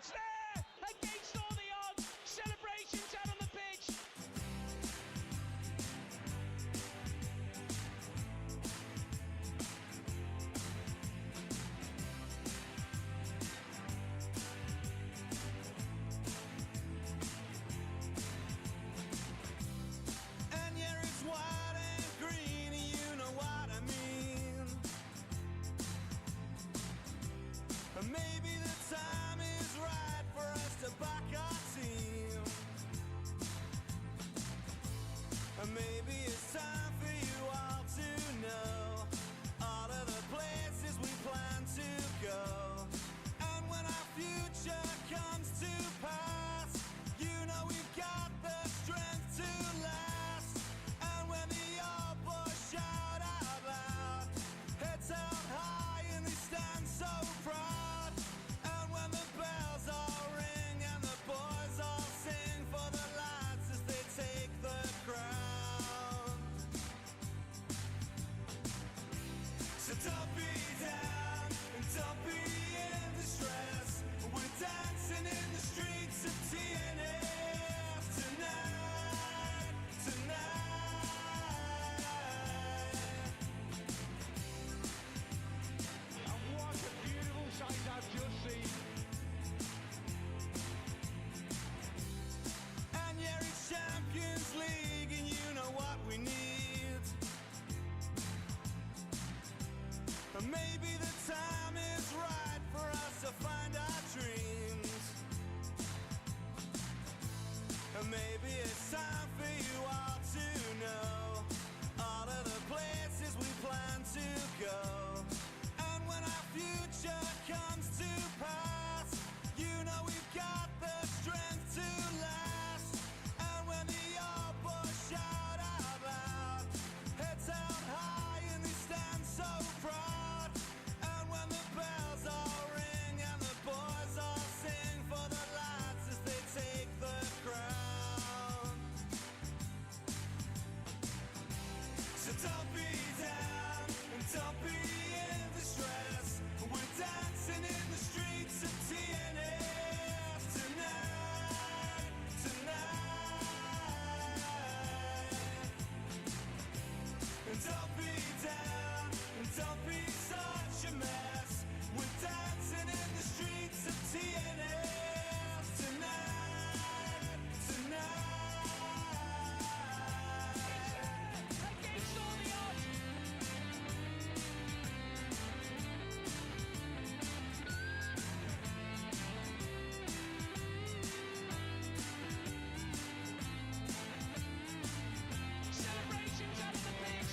It's there! Against all the odds! Celebrations out on the pitch! And yeah, it's white and green, you know what I mean. And maybe the time is right for us to back our team. And maybe it's time for you all to know all of the places we plan to go. And when our future comes to pass, you know we've got the strength to last. And when the old boys shout out loud, heads held high and they stand so proud. And when the bells all ring and the boys all sing for the lads as they take the crown. So don't be down and don't be in distress. We're dancing in the streets of TNS tonight, tonight. And what a beautiful sight I've just seen! And yeah, it's Champions League and you know what we need. And maybe the time is right for us to find our dreams. And maybe it's time for you all to know all of the places we plan to go. And when our future comes to pass, you know we've got the strength to last. And when the old boys shout out loud, heads held high and they stand so proud. And when the bells all ring and the boys all sing for the lads as they take the crown. So don't be down and don't be in distress. We're dancing in the streets of TNS tonight, tonight. And don't be down and don't be such a mess. We're dancing in the streets of TNS tonight, tonight. Against all the odds! Celebrations out on the pitch!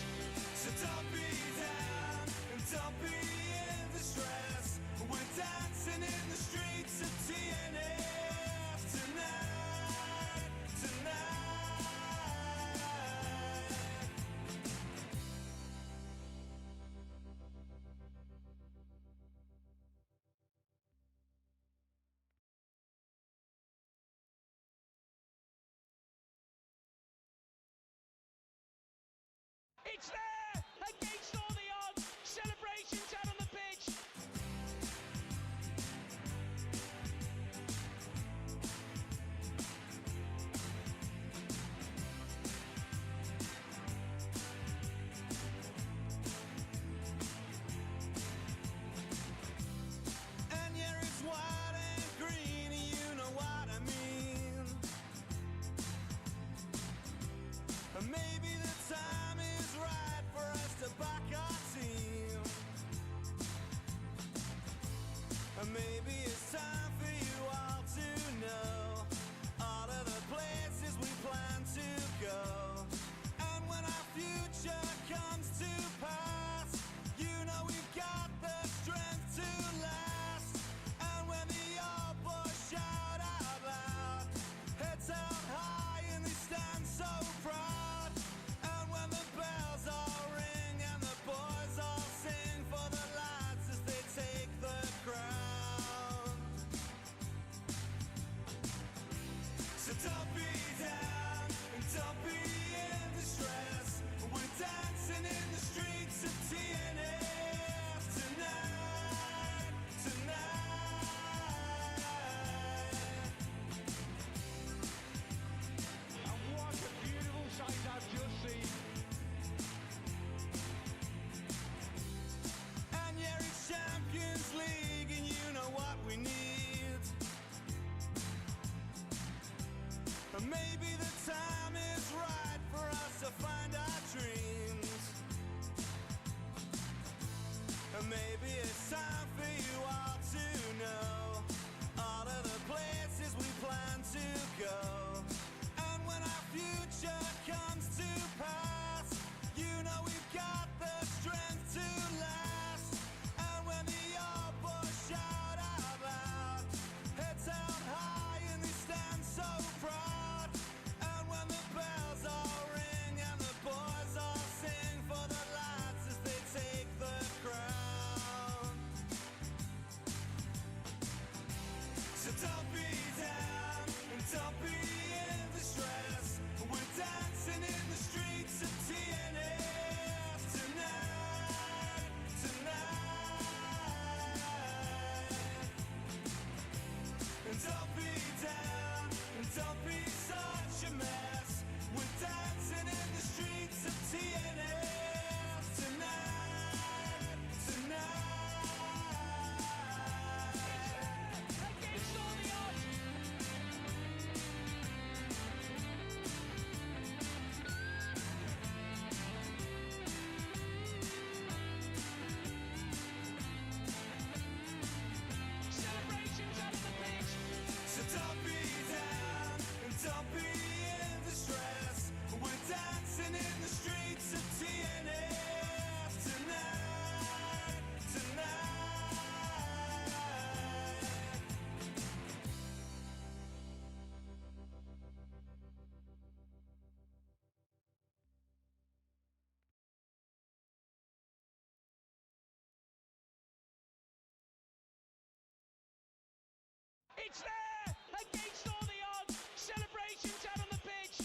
So don't be down and don't be in distress. We're dancing in the streets of TNS tonight, tonight. It's there! Against all the odds! Celebrations out on the pitch! And yeah, it's white and green, you know what I mean. And maybe the time is right don't be down, don't be such a mess. We're dancing in the streets of TNS tonight, tonight. Against all the odds. Celebrations out on the pitch. So don't be down, don't be in distress. We're dancing in the streets of TNS tonight, tonight. It's there! Against all the odds! Celebrations out on the pitch!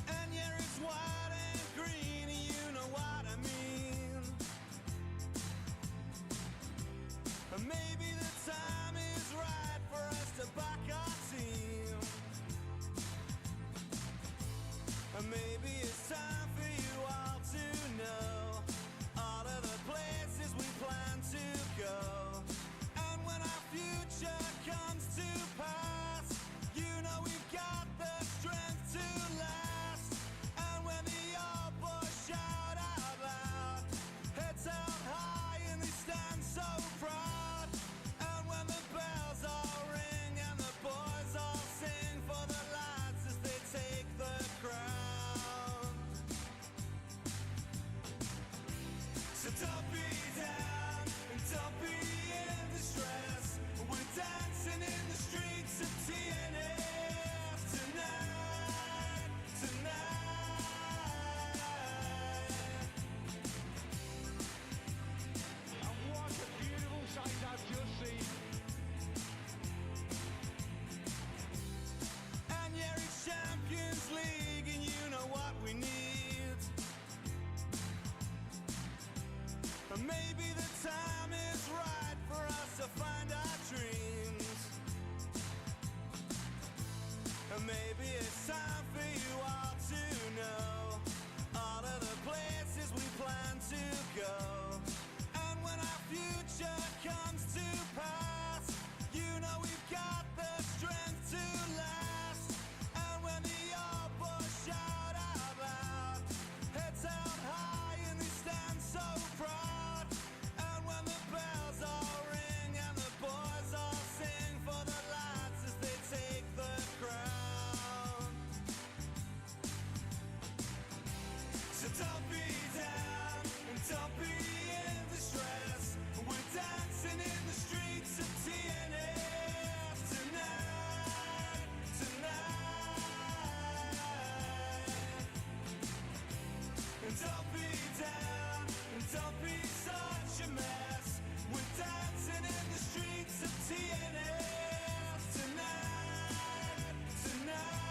And yeah, it's white and green, you know what I mean. Maybe the time is right for us to back our team. Maybe it's time for you all to know all of the places we plan to go. And when our future comes to pass, you know we've got the strength to last. And when the old boys shout out loud, heads held high and they stand so proud. And when the bells all ring and the boys all sing for the lads as they take the crown. So don't be down, don't be in distress. We're dancing in the streets of TNS tonight, tonight. And what a beautiful sight I've just seen. And yeah, it's Champions League, and you know what we need. Maybe the time is right for us to find our dreams. Maybe it's time for you all to know all of the places we plan to go. And when our future comes to pass, you know we've got the strength to last. And when the old boys shout out loud, heads held high and they stand so proud. And when the bells all ring and the boys all sing for the lads as they take the crown. So don't be down and don't be in distress. We're dancing in the streets of TNS tonight, tonight. And don't be down and don't be such a mess. We're dancing in the streets of TNS tonight, tonight.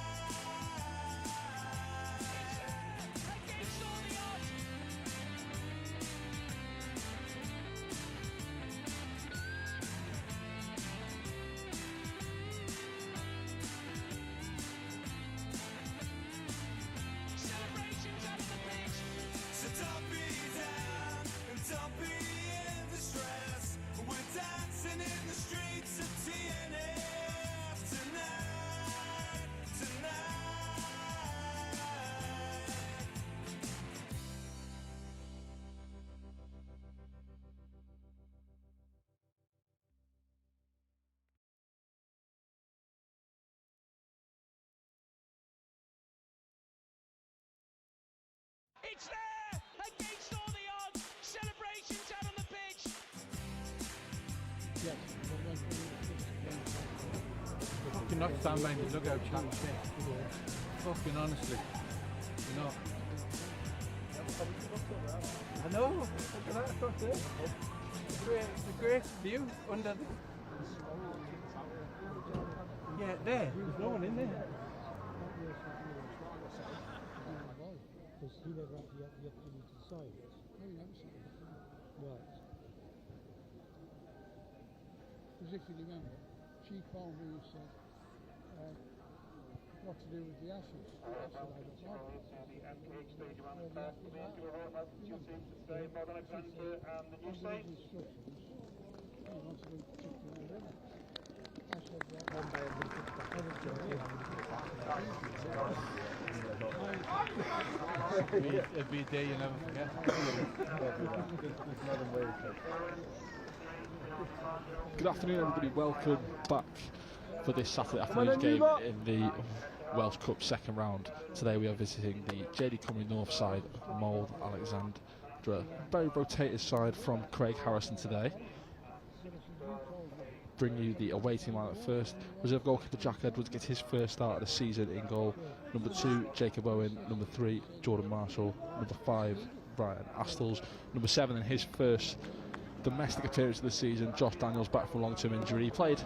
Against all the odds! Celebrations out on the pitch! So don't be down and don't be in distress. We're dancing in the streets of TNS tonight, tonight. It's there! Against all the odds! Celebrations out on the pitch! Fucking not stand behind the dugout chatting shit. Fucking honestly. You know. I know. That's it. It's a great view under the there. There's no one in there. Because he never had the opportunity to sign it. No, you never signed it. Right. Because if you remember, she phoned me and said, what to do with the ashes. I said, I don't know. It'd be a day you never forget. Good afternoon, everybody. Welcome back for this Saturday afternoon's game in the Welsh Cup second round. Today we are visiting the JD Cymru North side of Mold Alexandra. Very rotated side from Craig Harrison today. Bring you the away team line at first. Reserve goalkeeper Jack Edwards gets his first start of the season in goal. Number 2, Jacob Owen. Number 3, Jordan Marshall. Number 5, Brian Astles. Number 7, in his first domestic appearance of the season, Josh Daniels, back from long-term injury. He played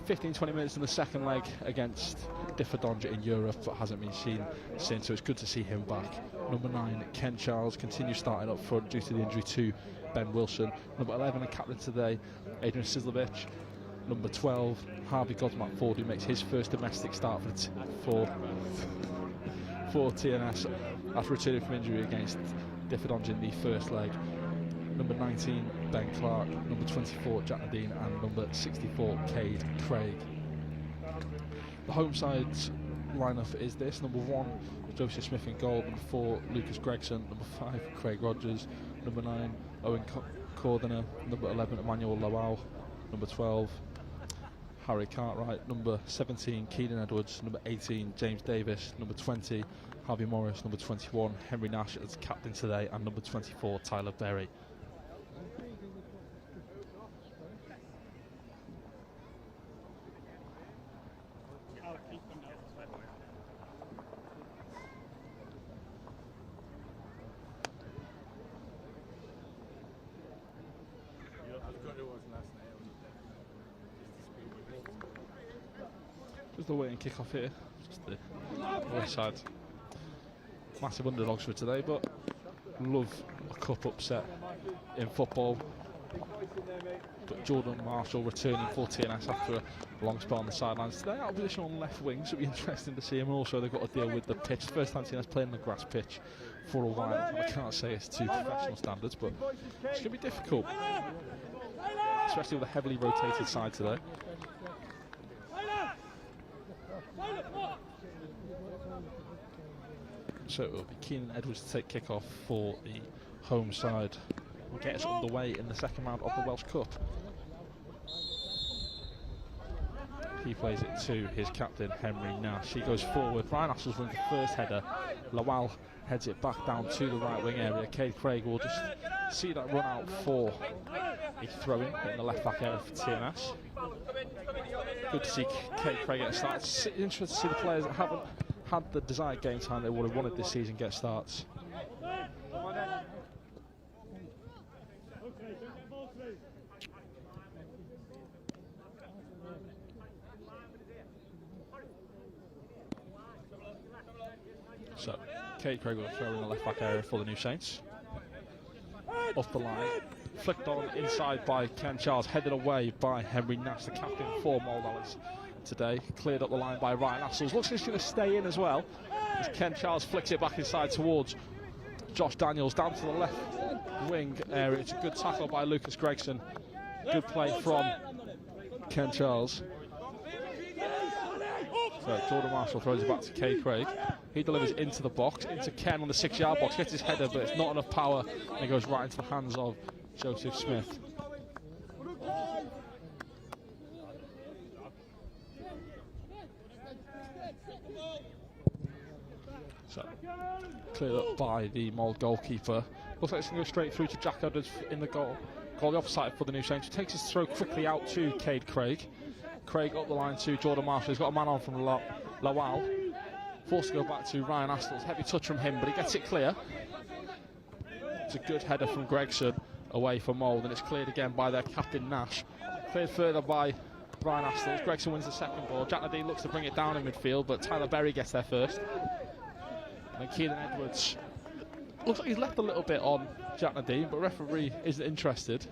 15-20 minutes in the second leg against Differdonja in Europe, but hasn't been seen since, so it's good to see him back. Number 9, Ken Charles, continues starting up front due to the injury to Ben Wilson. Number 11, and captain today, Adrian Sizlovich. Number 12, Harvey Godsmack Ford, who makes his first domestic start for TNS after returning from injury against Differdonja in the first leg. Number 19, Ben Clark. Number 24, Jack Nadine. And number 64, Cade Craig. The home side's lineup is this: number 1, Joseph Smith in goal. Number 4, Lucas Gregson. Number 5, Craig Rogers. Number 9, Owen Cordiner. Number 11, Emmanuel Lawal. Number 12, Harry Cartwright. Number 17, Keenan Edwards. Number 18, James Davis. Number 20, Harvey Morris. Number 21, Henry Nash as captain today. And number 24, Tyler Berry. Just the waiting kick-off here. Just the west side. Massive underdogs for today, but love a cup upset in football. But Jordan Marshall returning for TNS after a long spell on the sidelines today. Out of position on left wing, so it'll be interesting to see him. And also they've got to deal with the pitch. First time TNS playing the grass pitch for a while. I can't say it's to professional standards, but it's going to be difficult, especially with a heavily rotated side today. So it will be Keenan Edwards to take kick-off for the home side. We'll get us underway in the second round of the Welsh Cup. He plays it to his captain, Henry Nash. He goes forward. Brian Astles wins the first header. Lawal heads it back down to the right wing area. Cade Craig will just see that run out for a throw-in in the left-back area for TNS. Good to see Cade Craig get a start. It's interesting to see the players that haven't had the desired game time they would have wanted this season get starts. So, Cade Craig will throw in the left back area for the New Saints. Off the line, flicked on inside by Ken Charles, headed away by Henry Nash, the captain for Mold Alex today. Cleared up the line by Ryan Astles. Looks like he's going to stay in as well, as Ken Charles flicks it back inside towards Josh Daniels, down to the left wing area. It's a good tackle by Lucas Gregson. Good play from Ken Charles. So Jordan Marshall throws it back to Cade Craig. He delivers into the box, into Ken on the 6-yard box, gets his header, but it's not enough power, and it goes right into the hands of Joseph Smith. So, cleared up by the Mold goalkeeper. Looks like it's going to go straight through to Jack Edwards in the goal the opposite side for the New Saints, who takes his throw quickly out to Cade Craig. Craig up the line to Jordan Marshall. He's got a man on from Lawal. Forced to go back to Ryan Astles. Heavy touch from him, but he gets it clear. It's a good header from Gregson away from Mold, and it's cleared again by their captain Nash. Cleared further by Ryan Astles. Gregson wins the second ball. Jack Nadine looks to bring it down in midfield, but Tyler Berry gets there first. And then Keenan Edwards looks like he's left a little bit on Jack Nadine, but referee isn't interested.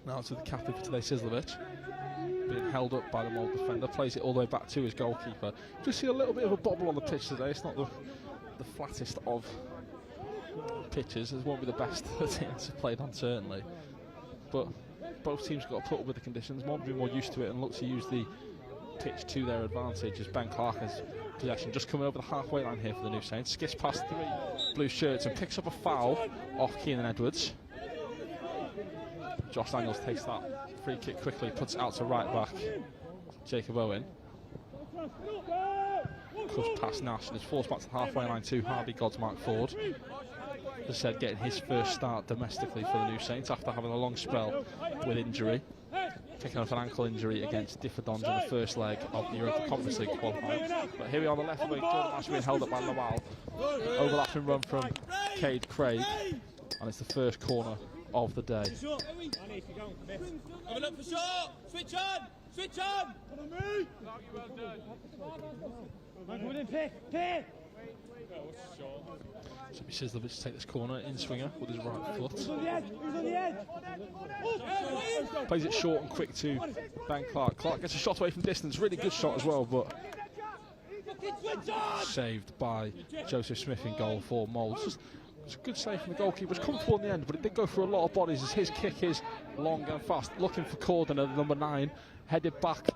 Now to the captain for today, Sizlovic. Being held up by the Mold defender, plays it all the way back to his goalkeeper. Just see a little bit of a bobble on the pitch today. It's not the flattest of pitches. It won't be the best the teams have played on, certainly. But both teams have got to put up with the conditions. Mold will be more used to it and look to use the pitch to their advantage as Ben Clark has possession. Just coming over the halfway line here for the New Saints. Skips past 3 blue shirts and picks up a foul off Keenan Edwards. Josh Daniels takes that free kick quickly, puts it out to right back Jacob Owen. Cuts past Nash and is forced back to the halfway line to Harvey Godsmark Ford. As I said, getting his first start domestically for the New Saints after having a long spell with injury. Picking up an ankle injury against Differdonge in the first leg of the Europa Conference League qualifier. But here we are on the left wing, Jordan Nash being held up by Lawal. Overlapping run from Cade Craig, and it's the first corner of the day. Have a look for shot! Switch on! Switch on! So he says to take this corner in swinger with his right foot. Plays it short and quick to Ben Clark. Clark gets a shot away from distance, really good shot as well, but saved by Joseph Smith in goal for Mould. It's a good save from the goalkeeper. It's comfortable in the end, but it did go through a lot of bodies as his kick is long and fast. Looking for Corden at number 9, headed back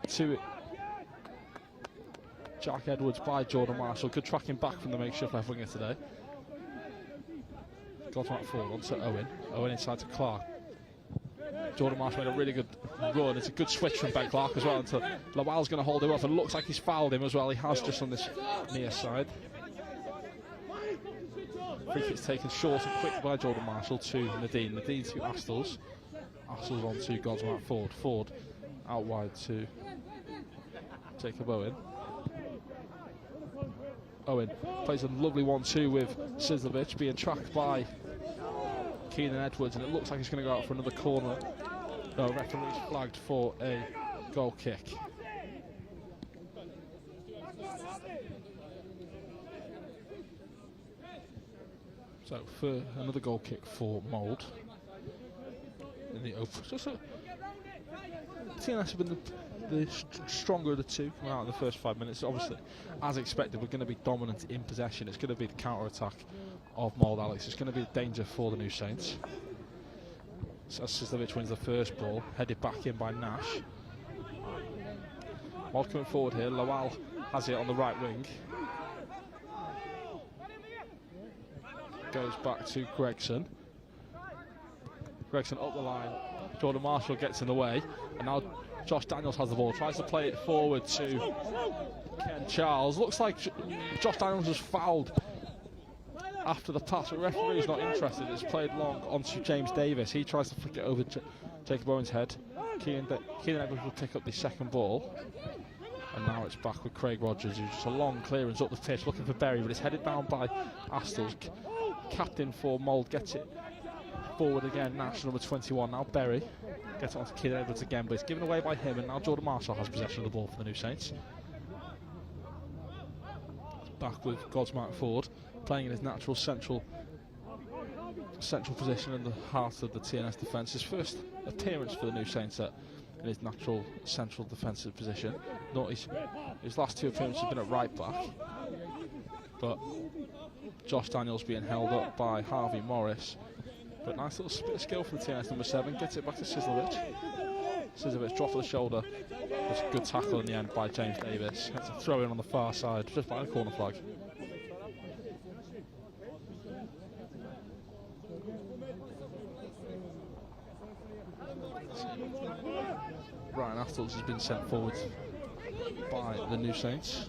to Jack Edwards by Jordan Marshall. Good tracking back from the makeshift left winger today. Godsmark forward onto Owen. Owen inside to Clark. Jordan Marshall made a really good run. It's a good switch from Ben Clark as well. Until Lawal's going to hold him off and looks like he's fouled him as well. He has just on this near side. Free kick's taken short and quick by Jordan Marshall to Nadine. Nadine to Astles. Astles on to Godsmark Ford. Ford out wide to Jacob Owen. Owen plays a lovely 1-2 with Sizlovic, being tracked by Keenan Edwards, and it looks like he's going to go out for another corner. No, referee's flagged for a goal kick. So for another goal kick for Mould in the open. TNS have been the stronger of the two coming out in the first 5 minutes. Obviously, as expected, we're going to be dominant in possession. It's going to be the counter-attack of Mould, Alex. It's going to be a danger for the New Saints. So Sizlovic wins the first ball, headed back in by Nash. Mould coming forward here. Lawal has it on the right wing. Goes back to Gregson. Gregson up the line. Jordan Marshall gets in the way, and now Josh Daniels has the ball. Tries to play it forward to Ken Charles. Looks like Josh Daniels was fouled after the pass, but the referee is not interested. It's played long onto James Davis. He tries to flick it over Jacob Owen's head. Keenan Edwards will pick up the second ball, and now it's back with Craig Rogers, who's just a long clearance up the pitch looking for Berry, but it's headed down by Astles. Captain for Mould gets it forward again. Nash number 21. Now Berry gets it onto Keenan Edwards again, but it's given away by him, and now Jordan Marshall has possession of the ball for the New Saints. It's back with Godsmark Ford, playing in his natural central position in the heart of the TNS defence. His first appearance for the New Saints in his natural central defensive position. His last 2 appearances have been at right back, but Josh Daniels being held up by Harvey Morris. But nice little spit of skill from the TNS number 7. Gets it back to Sizlovic. Sizlovic drop to the shoulder. Just a good tackle in the end by James Davis. It's a throw in on the far side, just by the corner flag. Ryan Astles has been sent forward by the New Saints.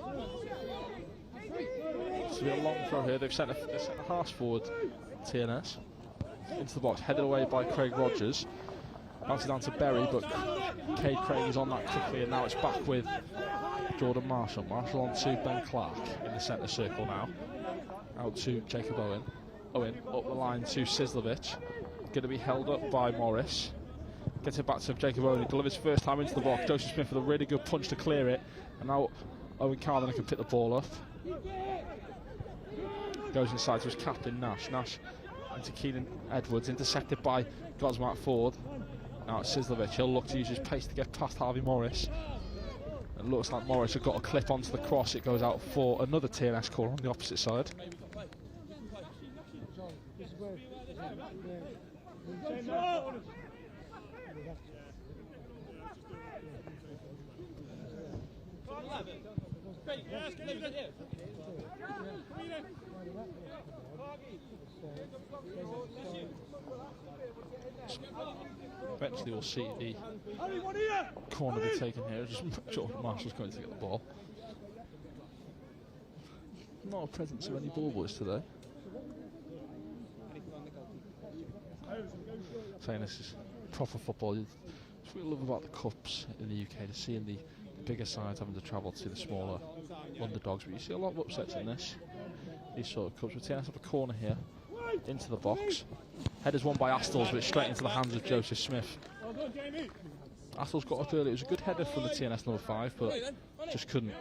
It's a long throw here. They've sent a half forward, TNS, into the box, headed away by Craig Rogers. Bounces down to Berry, but Cade Craig is on that quickly, and now it's back with Jordan Marshall. Marshall on to Ben Clark in the centre circle now. Out to Jacob Owen. Owen up the line to Sizlovic. Going to be held up by Morris. Gets it back to Jacob Owen, he delivers first time into the box. Joseph Smith with a really good punch to clear it. And now Owen Carlin can pick the ball up. Goes inside to his captain, Nash. Nash into Keenan Edwards, intercepted by Gosmark Ford. Now it's Sizlovic, he'll look to use his pace to get past Harvey Morris. It looks like Morris has got a clip onto the cross. It goes out for another TNS call on the opposite side. Eventually we'll see the corner be taken here. Just Jordan Marshall's going to get the ball. Not a presence of any ball boys today. Saying this is proper football. It's what we love about the cups in the UK, to seeing the bigger sides having to travel to the smaller underdogs. But you see a lot of upsets in these sort of cups. But TNS have a corner here into the box. Headers won by Astles, but it's straight into the hands of Joseph Smith. Astles got up early. It was a good header from the TNS number 5, but just couldn't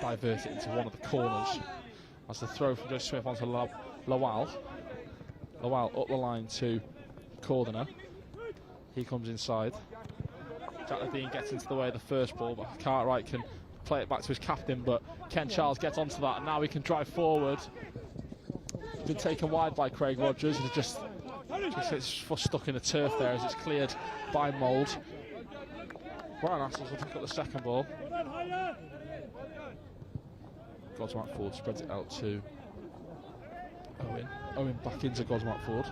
divert it into one of the corners. As the throw from Joseph Smith onto Lawal. Lawal up the line to Cordner. He comes inside. Jack Nadine gets into the way of the first ball, but Cartwright can play it back to his captain, but Ken Charles gets onto that, and now he can drive forward. He's been taken wide by Craig Rogers, and just his foot stuck in the turf there as it's cleared by Mould. Ryan Astles will pick up the second ball. Gosmark Ford spreads it out to Owen. Owen back into Gosmark Ford.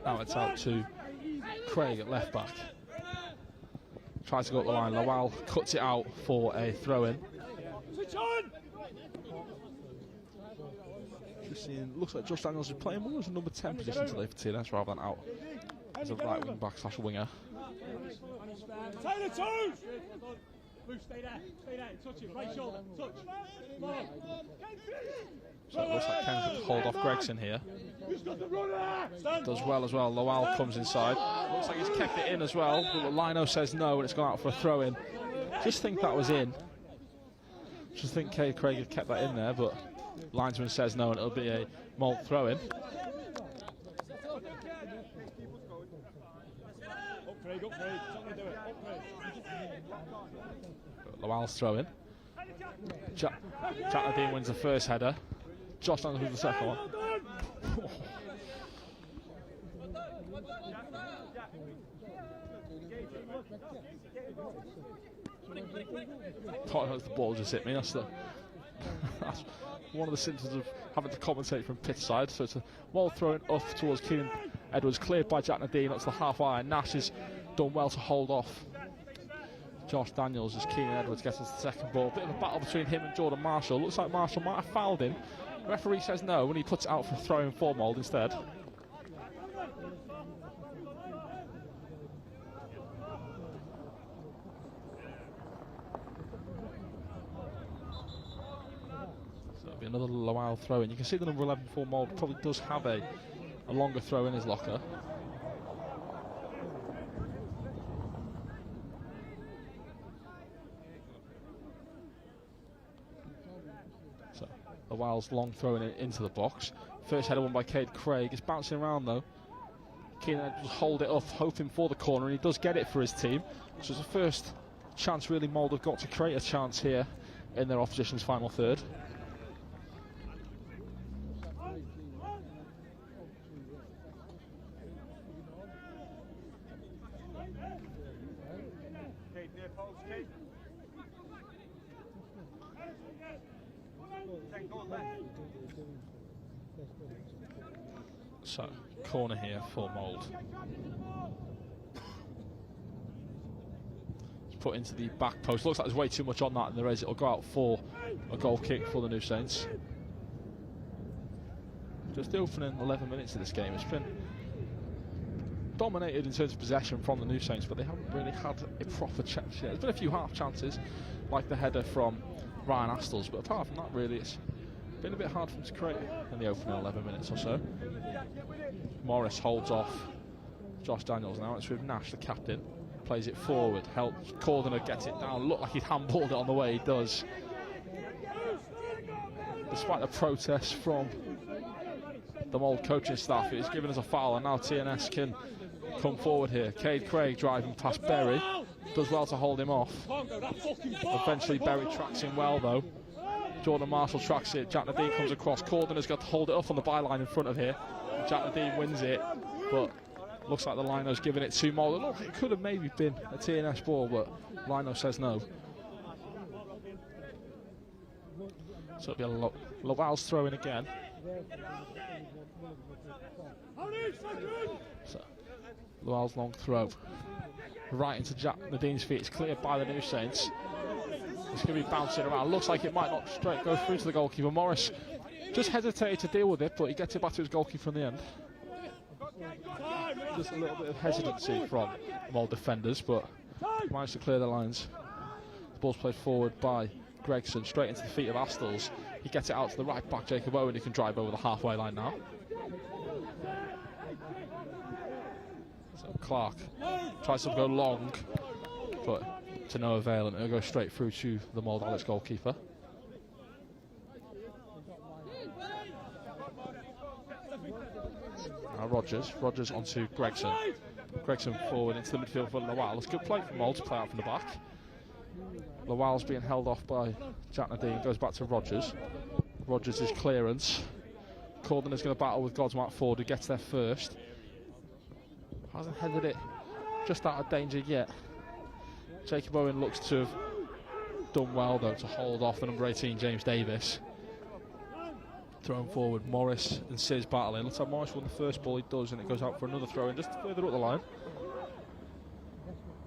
Now it's out to Craig at left back. Tries to go up the line. Lawal cuts it out for a throw-in. Just seeing, looks like Josh Daniels is playing more as a number 10 position today for TNS rather than out as a right wing back / winger. So it looks like Ken's going to hold off Gregson here. Does well as well. Lawal comes inside. Looks like he's kept it in as well, but Lino says no, and it's gone out for a throw-in. Just think that was in. Just think Craig had kept that in there, but linesman says no, and it'll be a Mould throw-in. Lawal's throw-in. Jack Nadine wins the first header. Josh Daniels with the second one. The ball just hit me. That's one of the symptoms of having to compensate from pitch side. So it's a Mould throwing up towards Keenan Edwards, cleared by Jack Nadine. That's the half line. Nash has done well to hold off Josh Daniels as Keenan Edwards gets us the second ball. Bit of a battle between him and Jordan Marshall. Looks like Marshall might have fouled him. The referee says no, and he puts it out for throwing for Mould instead. So it'll be another Lawal throw in. You can see the number 11 for Mould probably does have a longer throw in his locker. Lawal's long throwing it into the box. First header won by Cade Craig. It's bouncing around though. Keenan will hold it up, hoping for the corner, and he does get it for his team. So it's the first chance really Mould have got to create a chance here in their opposition's final third. So, corner here for Mould. It's put into the back post. Looks like there's way too much on that, and there is. It'll go out for a goal kick for the New Saints. Just the opening 11 minutes of this game, it's been dominated in terms of possession from the New Saints, but they haven't really had a proper chance yet. There's been a few half chances, like the header from Ryan Astles, but apart from that, really, it's been a bit hard for him to create in the opening 11 minutes or so. Morris holds off Josh Daniels. Now it's with Nash, the captain. Plays it forward, helps Cordner get it down. Looked like he'd handballed it on the way he does. Despite the protests from the Mold coaching staff, it's given us a foul, and now TNS can come forward here. Cade Craig driving past Berry. Does well to hold him off. Eventually Berry tracks him well though. Jordan Marshall tracks it. Jack Nadine comes across. Cordner's got to hold it up on the byline in front of here. Jack Nadine wins it, but looks like the Lino's giving it to Mold. Look, it could have maybe been a TNS ball, but Lino says no. So it'll be a Lowell's throwing again. So Lowell's long throw. Right into Jack Nadine's feet. It's cleared by the New Saints. It's going to be bouncing around. Looks like it might not straight go through to the goalkeeper. Morris just hesitated to deal with it, but he gets it back to his goalkeeper in the end. Just a little bit of hesitancy from Mold defenders, but managed to clear the lines. The ball's played forward by Gregson, straight into the feet of Astles. He gets it out to the right back, Jacob Owen, who can drive over the halfway line now. So Clark tries to go long, but to no avail, and it'll go straight through to the Mold Alex goalkeeper. Now Rogers onto Gregson. Gregson forward into the midfield for Lowell. It's a good play from Mold to play out from the back. Lowell's being held off by Jack Nadine, goes back to Rogers. Rogers' clearance. Corden is going to battle with Godsmark Ford, who gets there first. Hasn't headed it just out of danger yet. Jacob Owen looks to have done well though to hold off the number 18 James Davis. Thrown forward, Morris and Sis battling. Looks like Morris won the first ball, he does, and it goes out for another throw in just further up the line.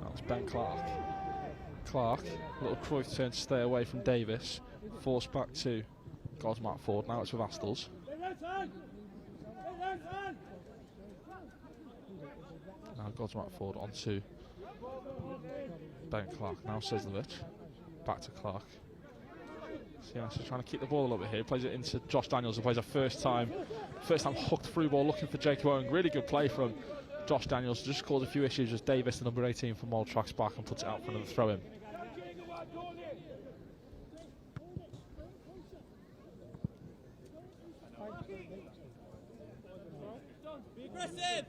That's Ben Clark. Clark, a little Cruyff turn to stay away from Davis. Forced back to Godsmark Ford. Now it's with Astles. Now Godsmark Ford onto Ben Clark. Now Sizlovich. Back to Clark. TNS is trying to keep the ball a little bit here. Plays it into Josh Daniels, who plays a first time hooked through ball, looking for Jacob Owen. Really good play from Josh Daniels. Just caused a few issues as Davis, the number 18 from Mold, tracks back and puts it out for another throw in. Be aggressive!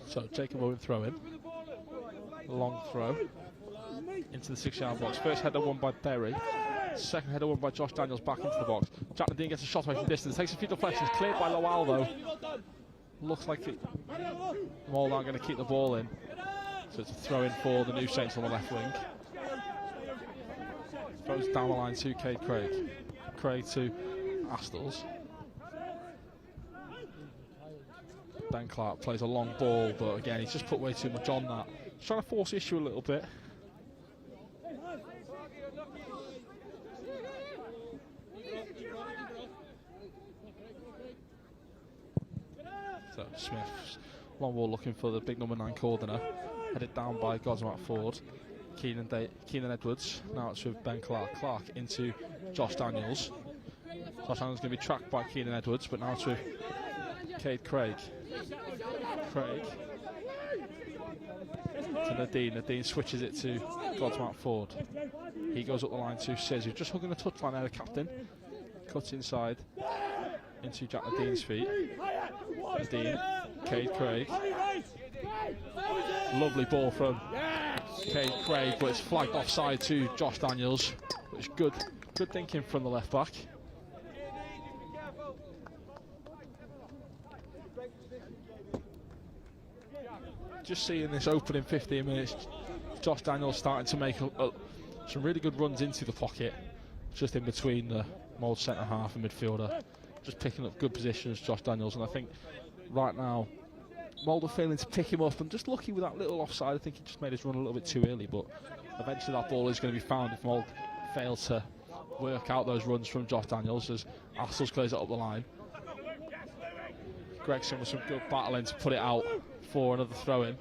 So Jacob Owen throwing. Long throw into the 6-yard box. First header won by Berry. Second header won by Josh Daniels back into the box. Jack Nadine gets a shot away from distance. Takes a few deflections. Cleared by Lowell though. Looks like Mold aren't going to keep the ball in. So it's a throw in for the New Saints on the left wing. Throws down the line to Cade Craig. Craig to Astles. Ben Clark plays a long ball, but again he's just put way too much on that. He's trying to force the issue a little bit. So Smith, long ball looking for the big number 9 Cordner. Headed down by Godsmark Ford. Keenan Edwards. Now it's with Ben Clark. Clark into Josh Daniels. Josh Daniels going to be tracked by Keenan Edwards, but now it's with Cade Craig. Craig to Nadine. Nadine switches it to Godsmark Ford. He goes up the line to Sis, who's just hugging the touchline there, the captain. Cuts inside into Jack Nadine's feet. Nadine, Cade Craig. Lovely ball from Cade Craig, but it's flagged offside to Josh Daniels. Which good thinking from the left back. Just seeing this opening 15 minutes, Josh Daniels starting to make some really good runs into the pocket, just in between the Mold centre half and midfielder. Just picking up good positions, Josh Daniels, and I think right now Mold are failing to pick him up, and just lucky with that little offside. I think he just made his run a little bit too early, but eventually that ball is going to be found if Mold fail to work out those runs from Josh Daniels as Astles clears it up the line. Gregson with some good battling to put it out for another throw in.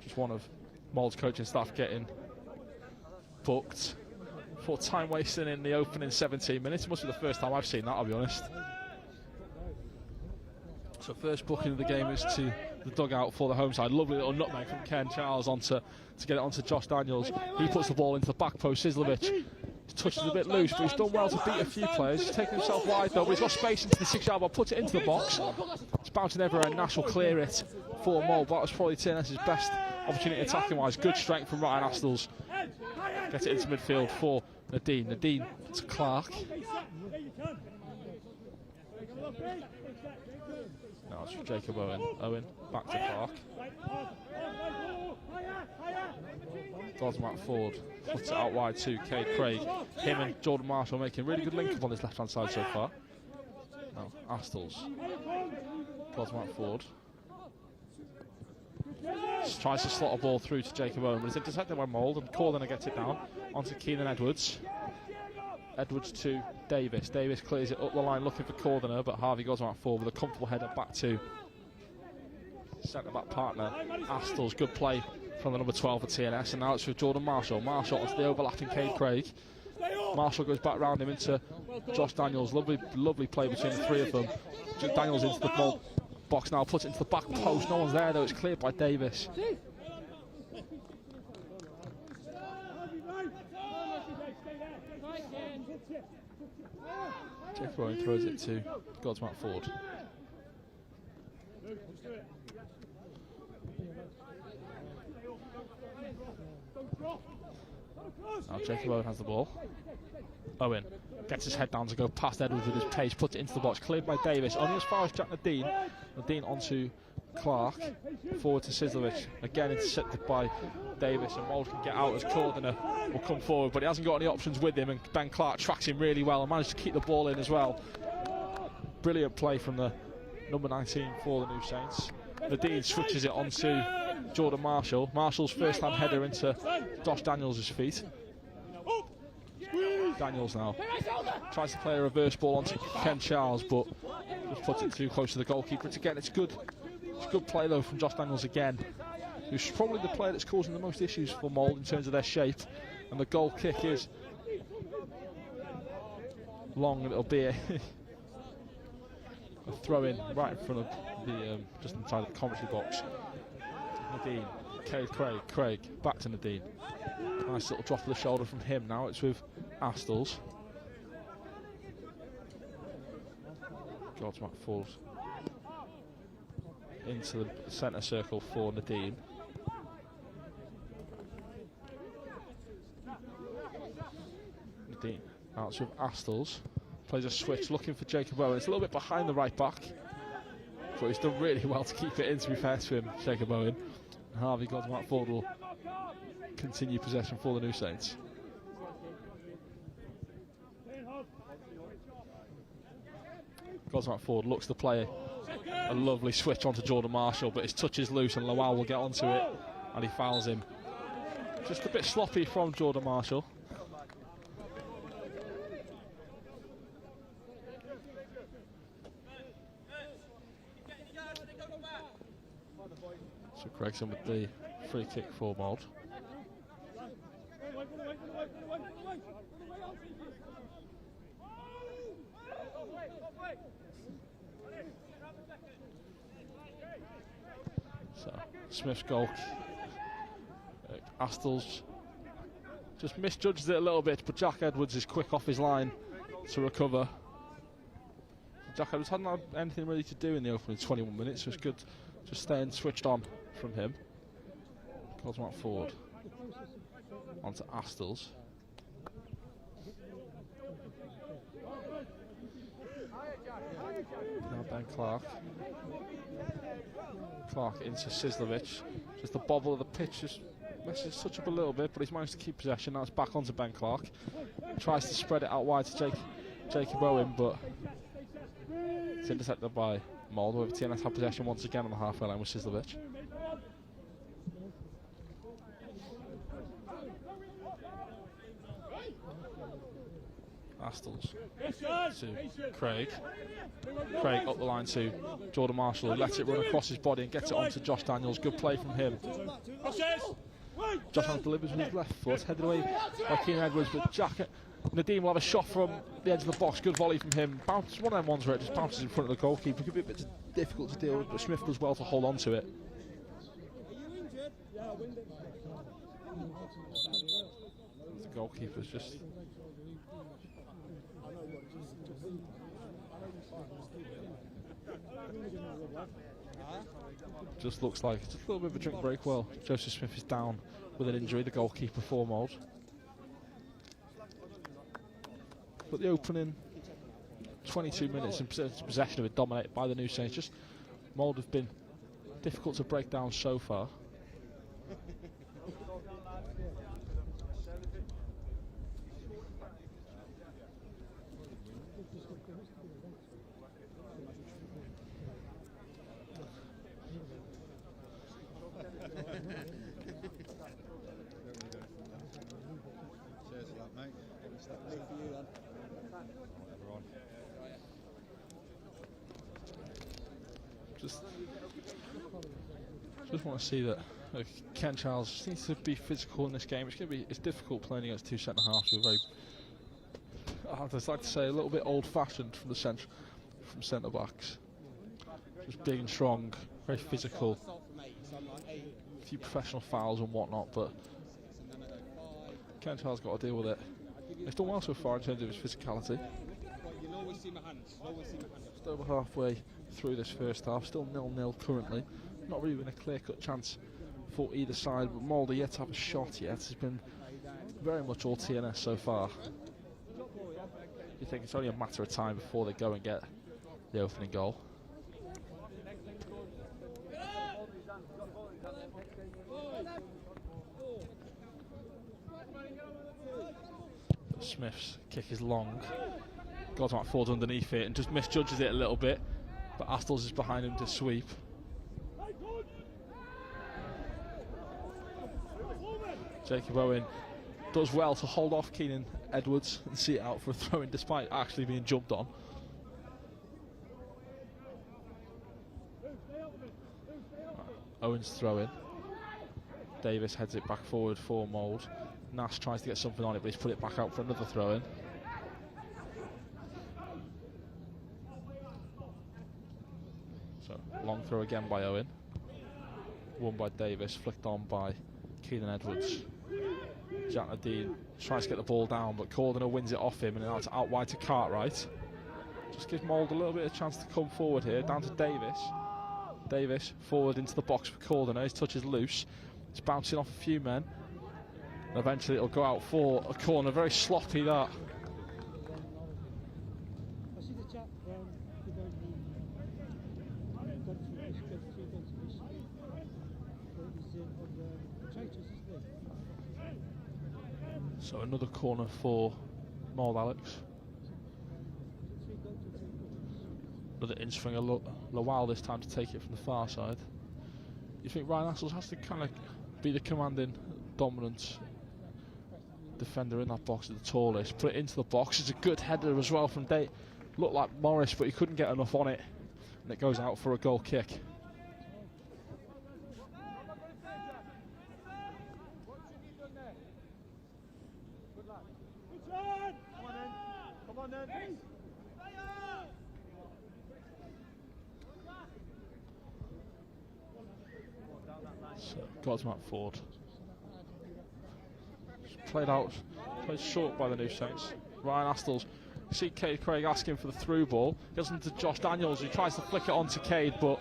Just one of Mold's coaching staff getting booked for time wasting in the opening 17 minutes. It must be the first time I've seen that, I'll be honest. So first booking of the game is to the dugout for the home side. Lovely little nutmeg from Ken Charles to get it onto Josh Daniels. He puts the ball into the back post. Sizlovic touches a bit loose, but he's done well to beat a few players. He's taken himself wide though, but he's got space into the 6-yard box. Put it into the box. It's bouncing everywhere and Nash will clear it for Mold. That was probably TNS's best opportunity attacking wise. Good strength from Ryan Astles. Get it into midfield for Nadine. Nadine to Clark. Now it's for Jacob Owen. Owen back to Clark. Matt Ford puts it out wide to Cade Craig. Him and Jordan Marshall making really good link up on this left hand side so far. Now Astles. Matt Ford. Tries to slot a ball through to Jacob Owen, but it's intercepted by Mould, and Corliner gets it down onto Keenan Edwards. Edwards to Davis. Davis clears it up the line looking for Corliner, but Harvey goes out forward with a comfortable header back to centre-back partner Astles. Good play from the number 12 for TNS, and now it's with Jordan Marshall. Marshall onto the overlapping Cade Craig. Marshall goes back round him into Josh Daniels. Lovely play between the three of them. Daniels into the ball box now, puts it into the back post. No one's there though, it's cleared by Davis. Jeff Rowan throws it to Godsmack Ford. Now Jacob Owen has the ball. Owen gets his head down to go past Edwards with his pace, puts it into the box, cleared by Davis, only as far as Jack Nadine. Nadine onto Clark, forward to Sizlovic, again intercepted by Davis, and Mould can get out as Corliner will come forward, but he hasn't got any options with him, and Ben Clark tracks him really well and managed to keep the ball in as well. Brilliant play from the number 19 for the New Saints. Nadine switches it onto Jordan Marshall. Marshall's first time header into Josh Daniels' feet. Daniels now tries to play a reverse ball onto Ken Charles, but just puts it too close to the goalkeeper. It's again, it's good play though from Josh Daniels again, who's probably the player that's causing the most issues for Mould in terms of their shape. And the goal kick is long, and it'll be a throw in right in front of the just inside the commentary box. Nadine, Cade Craig back to Nadine. Nice little drop of the shoulder from him. Now it's with Astles. Godsmack falls into the centre circle for Nadine. Nadine out with Astles. Plays a switch looking for Jacob Owen. It's a little bit behind the right back, but he's done really well to keep it in, to be fair to him, Jacob Owen. And Harvey Godsmack Ford will continue possession for the New Saints. Godsmack Ford looks to play a lovely switch onto Jordan Marshall, but his touch is loose and Lowell will get onto it and he fouls him. Just a bit sloppy from Jordan Marshall. So Gregson with the free kick for Mould. So Smith's goal. Astles just misjudges it a little bit, but Jack Edwards is quick off his line to recover. Jack Edwards hadn't had anything really to do in the opening 21 minutes, so it's good just staying switched on from him. Godsmack Ford onto Astles. Now Ben Clark. Clark into Sizlovic. Just the bobble of the pitch just messes such up a little bit, but he's managed to keep possession. Now it's back onto Ben Clark. Tries to spread it out wide to Jacob Owen, but it's intercepted by Mould. However, TNS have possession once again on the halfway line with Sizlovic. Astles to Craig. Craig up the line to Jordan Marshall, who lets it run across his body and gets it onto Josh Daniels. Good play from him. Josh Daniels delivers with his left foot, headed away by Keenan Edwards, but Nadeem will have a shot from the edge of the box. Good volley from him. Bounce, one of them ones where it just bounces in front of the goalkeeper. It could be a bit difficult to deal with, but Smith does well to hold on to it. The goalkeeper's just looks like just a little bit of a drink break. Well, Joseph Smith is down with an injury, the goalkeeper for Mould. But the opening 22 minutes in possession of it, dominated by the New Saints. Just Mould have been difficult to break down so far. Just want to see that Ken Charles needs to be physical in this game. It's difficult playing against two centre halves who are very, I'd just like to say, a little bit old-fashioned from centre backs. Just big and strong, very physical. A few professional fouls and whatnot, but Ken Charles got to deal with it. He's done well so far in terms of his physicality. Just over halfway through this first half, still 0-0 currently. Not really been a clear-cut chance for either side, but Mould yet to have a shot yet. It's been very much all TNS so far. You think it's only a matter of time before they go and get the opening goal. Smith's kick is long. Godsmack falls underneath it and just misjudges it a little bit, but Astles is behind him to sweep. Jacob Owen does well to hold off Keenan Edwards and see it out for a throw-in despite actually being jumped on. Owen's throw-in. Davis heads it back forward for Mould. Nash tries to get something on it, but he's put it back out for another throw-in. So, long throw again by Owen. Won by Davis, flicked on by Keenan Edwards. Jack Nadeem tries to get the ball down, but Cordner wins it off him, and it's out wide to Cartwright. Just gives Mould a little bit of chance to come forward here, down to Davis. Davis forward into the box for Cordner. His touch is loose. It's bouncing off a few men. And eventually it'll go out for a corner. Very sloppy that. I see the chap So another corner for Mould, Alex. Another in-swinger Lawal this time to take it from the far side. You think Ryan Astles has to kind of be the commanding, dominant defender in that box at the tallest? Put it into the box. It's a good header as well from Day. Looked like Morris, but he couldn't get enough on it, and it goes out for a goal kick. So, Godsmack forward. Played short by the New Saints. Ryan Astles. You see Cade Craig asking for the through ball. Goes into Josh Daniels, who tries to flick it onto Cade, but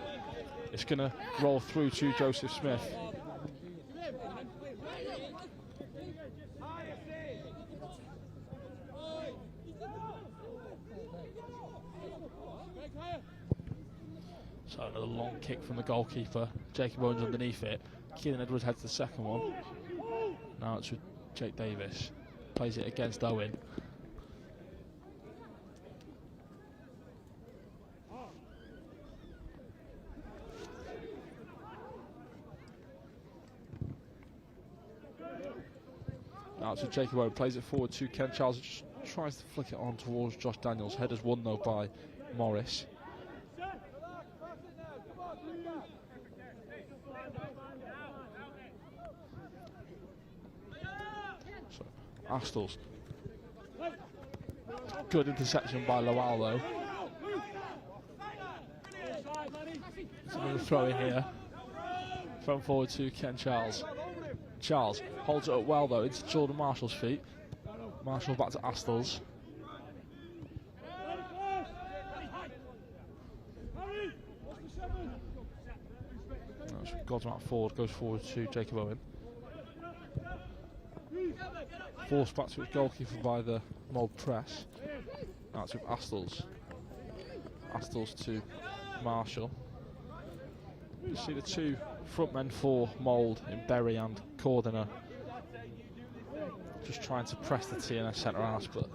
it's going to roll through to Joseph Smith. So another long kick from the goalkeeper. Jacob Owens underneath it. Keenan Edwards heads to the second one. Now it's with Jake Davis. Plays it against Owen. Now it's with Jacob Owen. Plays it forward to Ken Charles. Just tries to flick it on towards Josh Daniels. Header's won though by Morris. So Astles. Good interception by Lowell though. So we're throwing here. Thrown forward to Ken Charles. Charles holds it up well though into Jordan Marshall's feet. Marshall back to Astles. Godsmack forward, goes forward to Jacob Owen. Forced back to his goalkeeper by the mob press. Now it's with Astles. Astles to Marshall. You see the two front men for Mould in Berry and Cordiner just trying to press the TNS centre half, but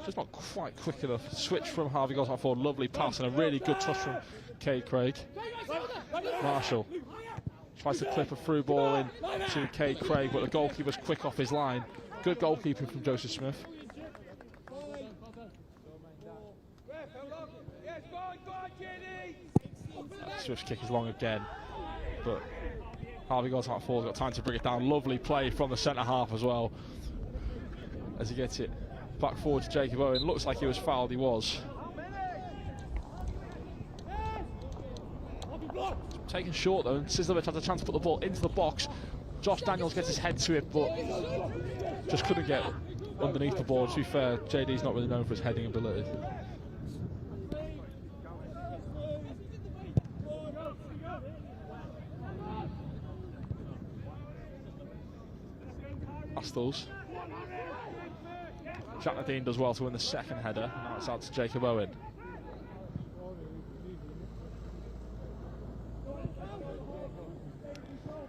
just not quite quick enough. Switch from Harvey Godsmack forward, lovely pass and a really good touch from Cade Craig. Marshall tries to clip a through ball in to Cade Craig, but the goalkeeper's quick off his line. Good goalkeeping from Joseph Smith. Swift's kick is long again, but Harvey Godsmack forward got time to bring it down. Lovely play from the centre half as well as he gets it back forward to Jacob Owen. Looks like he was fouled, he was. Taken short though, and Sizlovic has a chance to put the ball into the box. Josh Daniels gets his head to it, but just couldn't get underneath the ball. To be fair, JD's not really known for his heading ability. Astles. Jack Nadine does well to win the second header. Now it's out to Jacob Owen.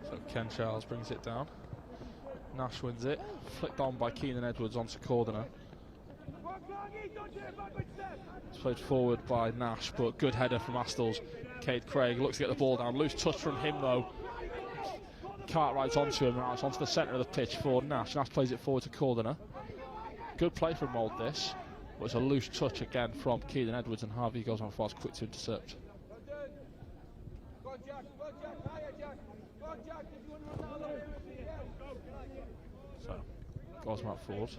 So Ken Charles brings it down. Nash wins it. Flicked on by Keenan Edwards onto Cordiner. It's played forward by Nash, but good header from Astles. Cade Craig looks to get the ball down. Loose touch from him though. Cartwright's onto him now. It's onto the centre of the pitch for Nash. Nash plays it forward to Cordiner. Good play from Mould this, but it's a loose touch again from Keenan Edwards, and Harvey goes on fast, quick to intercept. So, Godsmack forward.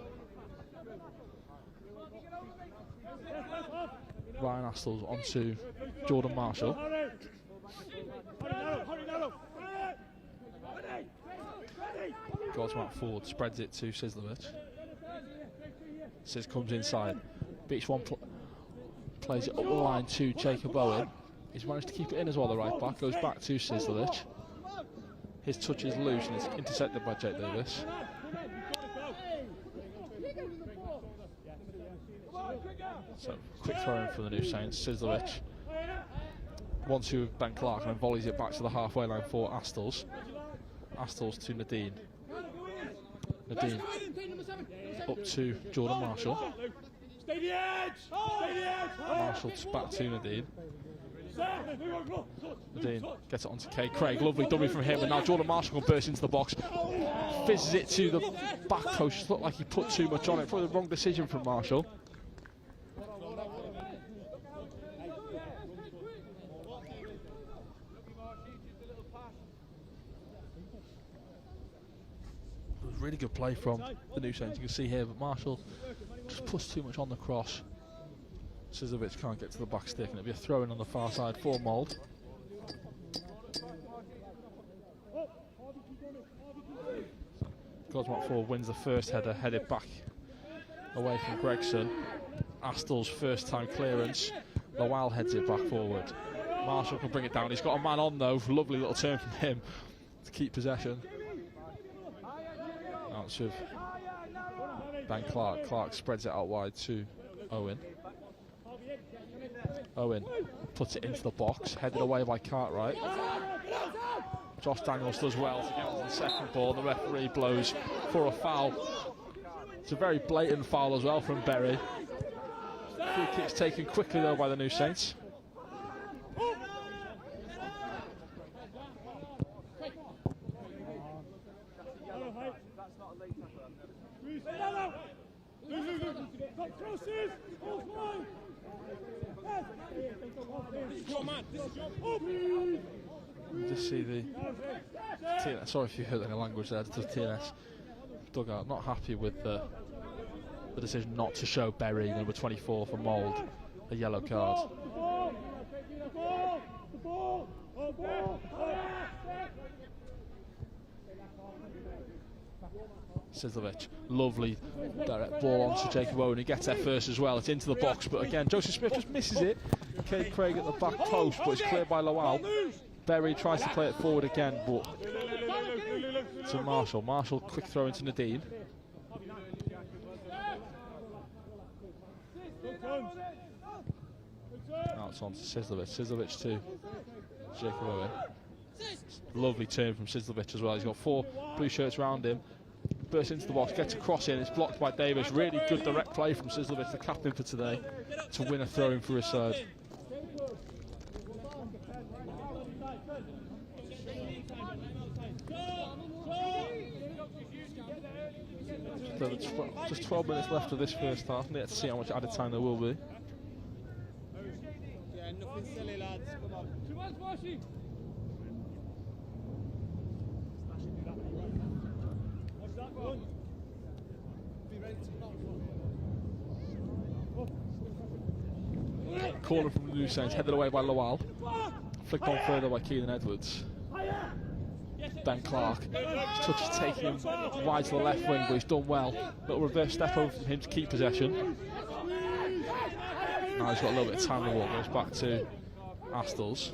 Ryan Astles onto Jordan Marshall. Godsmack forward, spreads it to Sizlovic. Siz comes inside, beats one, plays it up the line to Jacob Owen. He's managed to keep it in as well, the right back, goes back to Sizlovic. His touch is loose and it's intercepted by Jake Davis. So, quick throw in from the New Saints. Sizlovic 1-2 with Ben Clark and then volleys it back to the halfway line for Astles. Astles to Nadine. Nadine up to Jordan Marshall. Marshall back to Nadine. Nadine gets it onto Cade Craig. Lovely dummy from him, and now Jordan Marshall can burst into the box. Fizzes it to the back post. Looked like he put too much on it. Probably the wrong decision from Marshall. Really good play from the New Saints, you can see here, but Marshall just pushed too much on the cross. Sizlovic can't get to the back stick, and it'll be a throw in on the far side for Mould. Godsmack forward wins the first header, headed back away from Gregson. Astles' first time clearance. Lowell heads it back forward. Marshall can bring it down. He's got a man on though. Lovely little turn from him to keep possession. Out with Ben Clark. Clark spreads it out wide to Owen. Owen puts it into the box, headed away by Cartwright. Josh Daniels does well to get on the second ball. The referee blows for a foul. It's a very blatant foul as well from Berry. Free kick's taken quickly though by the New Saints. Just see the TNS, sorry if you heard any language there, the TNS dugout not happy with the decision not to show Berry, number 24 for Mould, a yellow card. Sizlovic, lovely direct ball onto Jacob Owen, he gets there first as well, it's into the box, but again Joseph Smith just misses it. Kate Craig at the back post, but it's cleared by Lowell. Berry tries to play it forward again, but to Marshall. Marshall, quick throw into Nadine. Now it's on to Sizlovic. Sizlovic to Jacob Owen. Lovely turn from Sizlovic as well. He's got 4 blue shirts around him. Bursts into the box, gets a cross in, it's blocked by Davis. Really good direct play from Sizlovic, the captain for today, to win a throw-in for his side. Just 12 minutes left of this first half. Need to see how much added time there will be. Yeah, nothing silly, lads. Come on. Corner from the New Saints, headed away by Lowell. Flicked on further by Keelan Edwards. Ben Clark, his touch is taking him wide to the left wing, but he's done well. Little reverse step over from him to keep possession. Now he's got a little bit of time to walk, goes back to Astles.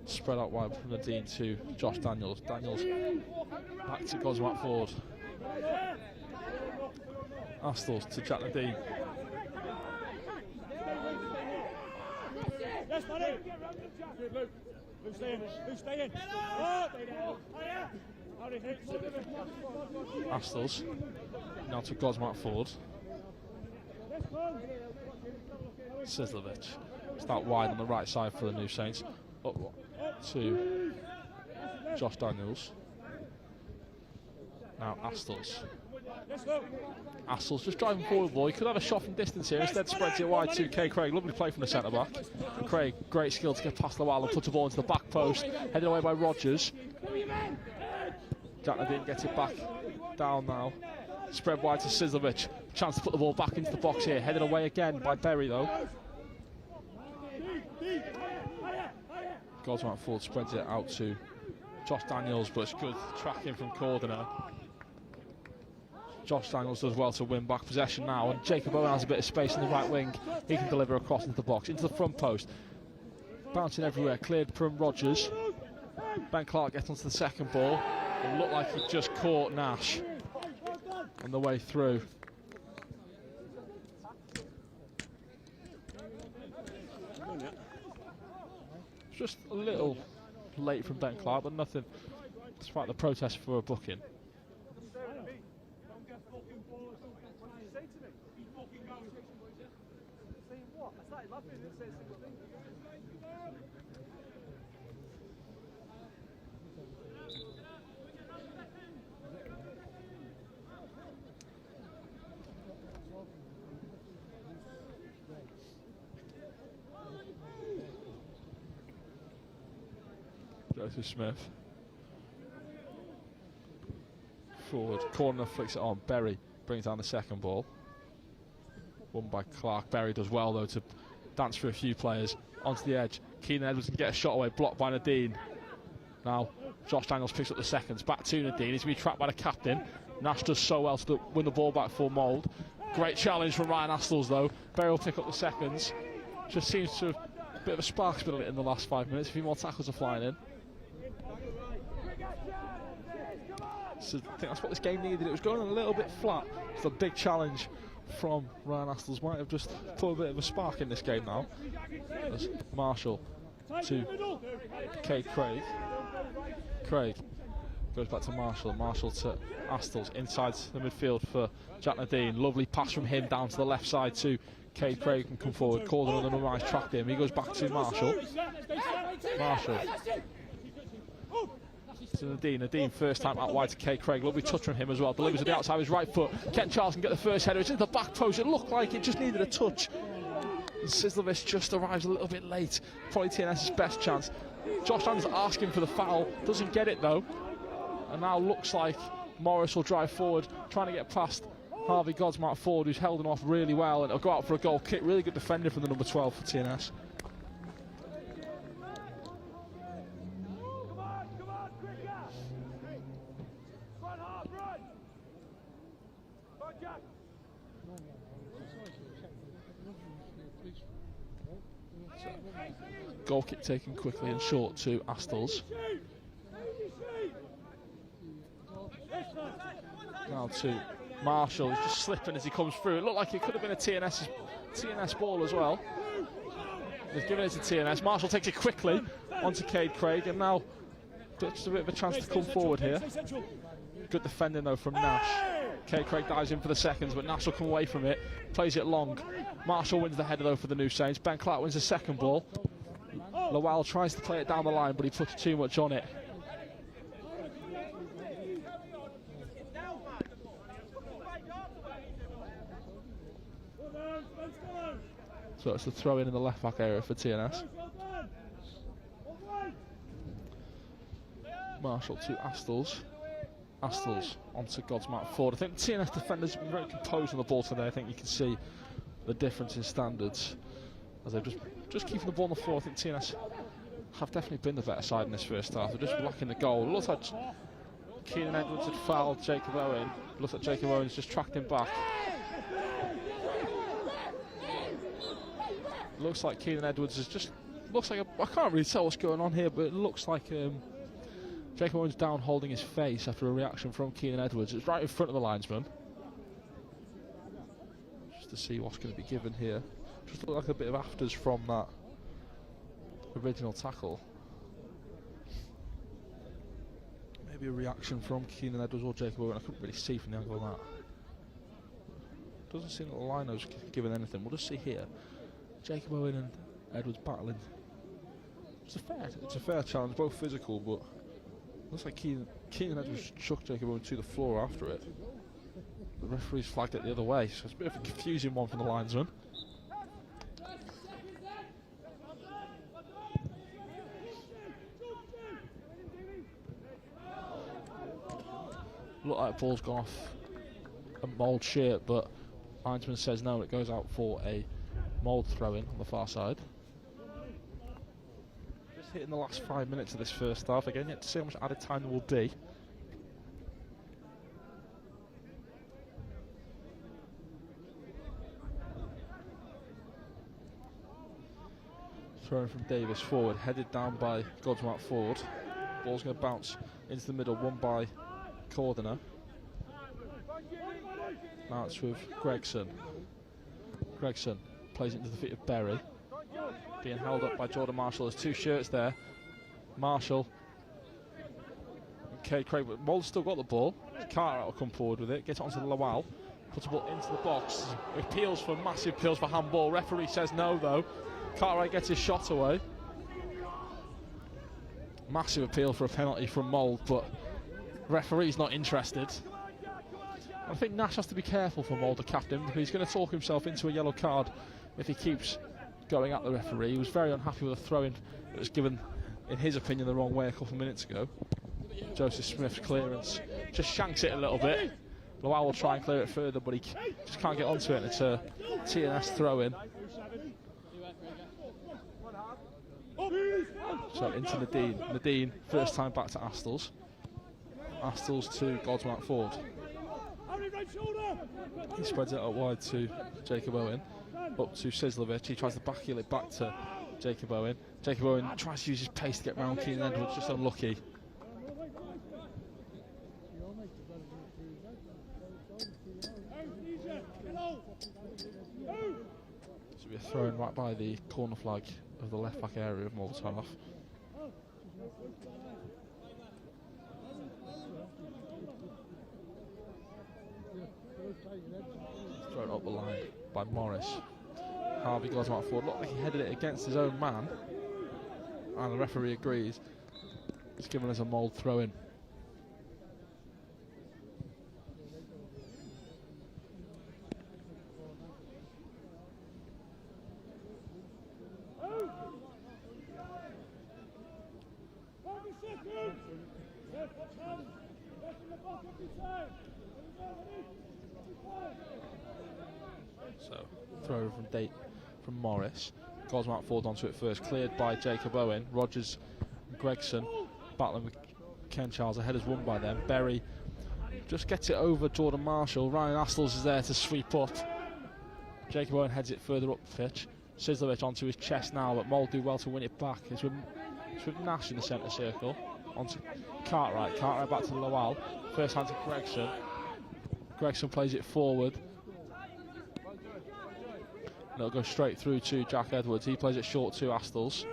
Spread out wide from Nadine to Josh Daniels. Daniels back to Gosmark Ford. Astles to Jack Nadine. Astles now to Gosmark Ford. Sizlovic. Start wide on the right side for the New Saints. Up to Josh Daniels. Now Astles. Astles just driving forward, boy. Could have a shot from distance here. Instead spreads it wide to Kay Craig. Lovely play from the centre back. Craig, great skill to get past Lowell and put the ball into the back post. Headed away by Rogers. Jack Nadine gets it back down now. Spread wide to Sizlovic. Chance to put the ball back into the box here. Headed away again by Berry though. Gosmark Ford spreads it out to Josh Daniels, but it's good tracking from Cordner. Josh Daniels does well to win back possession now, and Jacob Owen has a bit of space in the right wing. He can deliver across into the box, into the front post. Bouncing everywhere, cleared from Rogers. Ben Clark gets onto the second ball. It looked like he just caught Nash on the way through. Just a little late from Ben Clark, but nothing despite the protest for a booking. Joseph Smith. Forward, corner flicks it on. Berry brings down the second ball. Won by Clark. Berry does well though to dance through a few players onto the edge. Keenan Edwards can get a shot away, blocked by Nadine. Now Josh Daniels picks up the seconds. Back to Nadine. He's been trapped by the captain. Nash does so well to win the ball back for Mould. Great challenge from Ryan Astles though. Berry will pick up the seconds. Just seems to have a bit of a spark spilling it in the last 5 minutes. A few more tackles are flying in. So I think that's what this game needed. It was going a little bit flat. It's a big challenge from Ryan Astles. Might have just put a bit of a spark in this game now. As Marshall to Kay Craig. Craig goes back to Marshall. Marshall to Astles inside the midfield for Jack Nadine. Lovely pass from him down to the left side to Kay Craig can come forward. Calls on another nice track him. He goes back to Marshall. Marshall To Nadine first time out wide to Kay Craig. Lovely touch from him as well. Delivers with the outside of his right foot. Ken Charles can get the first header. It's in the back post. It looked like it just needed a touch. And Sizlovic just arrives a little bit late. Probably TNS's best chance. Josh Landers asking for the foul. Doesn't get it though. And now looks like Morris will drive forward, trying to get past Harvey Godsmart Ford, who's held him off really well, and it'll go out for a goal kick. Really good defender from the number 12 for TNS. Goal kick taken quickly and short to Astles. Now to Marshall, he's just slipping as he comes through. It looked like it could have been a TNS ball as well. They've given it to TNS. Marshall takes it quickly onto Cade Craig, and now just a bit of a chance to come forward here. Good defending though from Nash. Cade Craig dives in for the seconds, but Nash will come away from it, plays it long. Marshall wins the header though for the New Saints. Ben Clark wins the second ball. Lowell tries to play it down the line, but he puts too much on it. So it's a throw in the left back area for TNS. Marshall to Astles. Astles onto Godsmart Ford. I think TNS defenders have been very composed on the ball today. I think you can see the difference in standards as they're just keeping the ball on the floor. I think TNS have definitely been the better side in this first half. They're just lacking the goal. It looks like Keenan Edwards had fouled Jacob Owen. It looks like Jacob Owen's just tracked him back. Looks like Keenan Edwards is just I can't really tell what's going on here, but it looks like Jacob Owen's down holding his face after a reaction from Keenan Edwards. It's right in front of the linesman. Just to see what's going to be given here. Just look like a bit of afters from that original tackle. Maybe a reaction from Keenan Edwards or Jacob Owen. I couldn't really see from the angle of that. Doesn't seem that the lino's given anything. We'll just see here. Jacob Owen and Edwards battling. It's a fair challenge, both physical, but looks like Keenan Edwards chucked Jacob Owen to the floor after it. The referee's flagged it the other way, so it's a bit of a confusing one from the linesman. Look like the ball's gone off a Mould shirt, but linesman says no, it goes out for a Mould throw-in on the far side. Just hitting the last 5 minutes of this first half again, yet to see how much added time there will be. Throwing from Davis forward, headed down by Godsmart Ford. Ball's going to bounce into the middle, won by Cordner. Now it's with Gregson. Gregson plays it into the feet of Berry. Being held up by Jordan Marshall. There's two shirts there. Marshall and Cade Craig, but Mould's still got the ball. Cartwright will come forward with it, gets it onto the Lowell, puts the ball into the box. Massive appeals for handball. Referee says no though. Cartwright gets his shot away. Massive appeal for a penalty from Mould, but referee's not interested. I think Nash has to be careful for Mould, the captain. He's going to talk himself into a yellow card if he keeps going at the referee. He was very unhappy with the throw-in that was given, in his opinion, the wrong way a couple of minutes ago. Joseph Smith's clearance just shanks it a little bit. Lowell will try and clear it further, but he just can't get onto it. It's a TNS throw-in. So into Nadine. Nadine, first time back to Astles. Astles to Godsmart Ford. He spreads it out wide to Jacob Owen. Up to Sizlovic. He tries to backheel it back to Jacob Owen. Jacob Owen tries to use his pace to get round Keenan Edwards, just unlucky. So we're thrown right by the corner flag of the left back area of Mould's half. Thrown up the line by Morris. Harvey Godsmart Ford looked like he headed it against his own man, and the referee agrees. It's given us a Mould throw-in. So throw from Morris. Goes out forward onto it first, cleared by Jacob Owen. Rogers and Gregson battling with Ken Charles. The header's won by them. Berry just gets it over Jordan Marshall. Ryan Astles is there to sweep up. Jacob Owen heads it further up the pitch. Sizlovich onto his chest now, but Mould do well to win it back. It's with Nash in the centre circle. Onto Cartwright. Cartwright back to Lowell. First hand to Gregson. Gregson plays it forward. And it'll go straight through to Jack Edwards. He plays it short to Astles.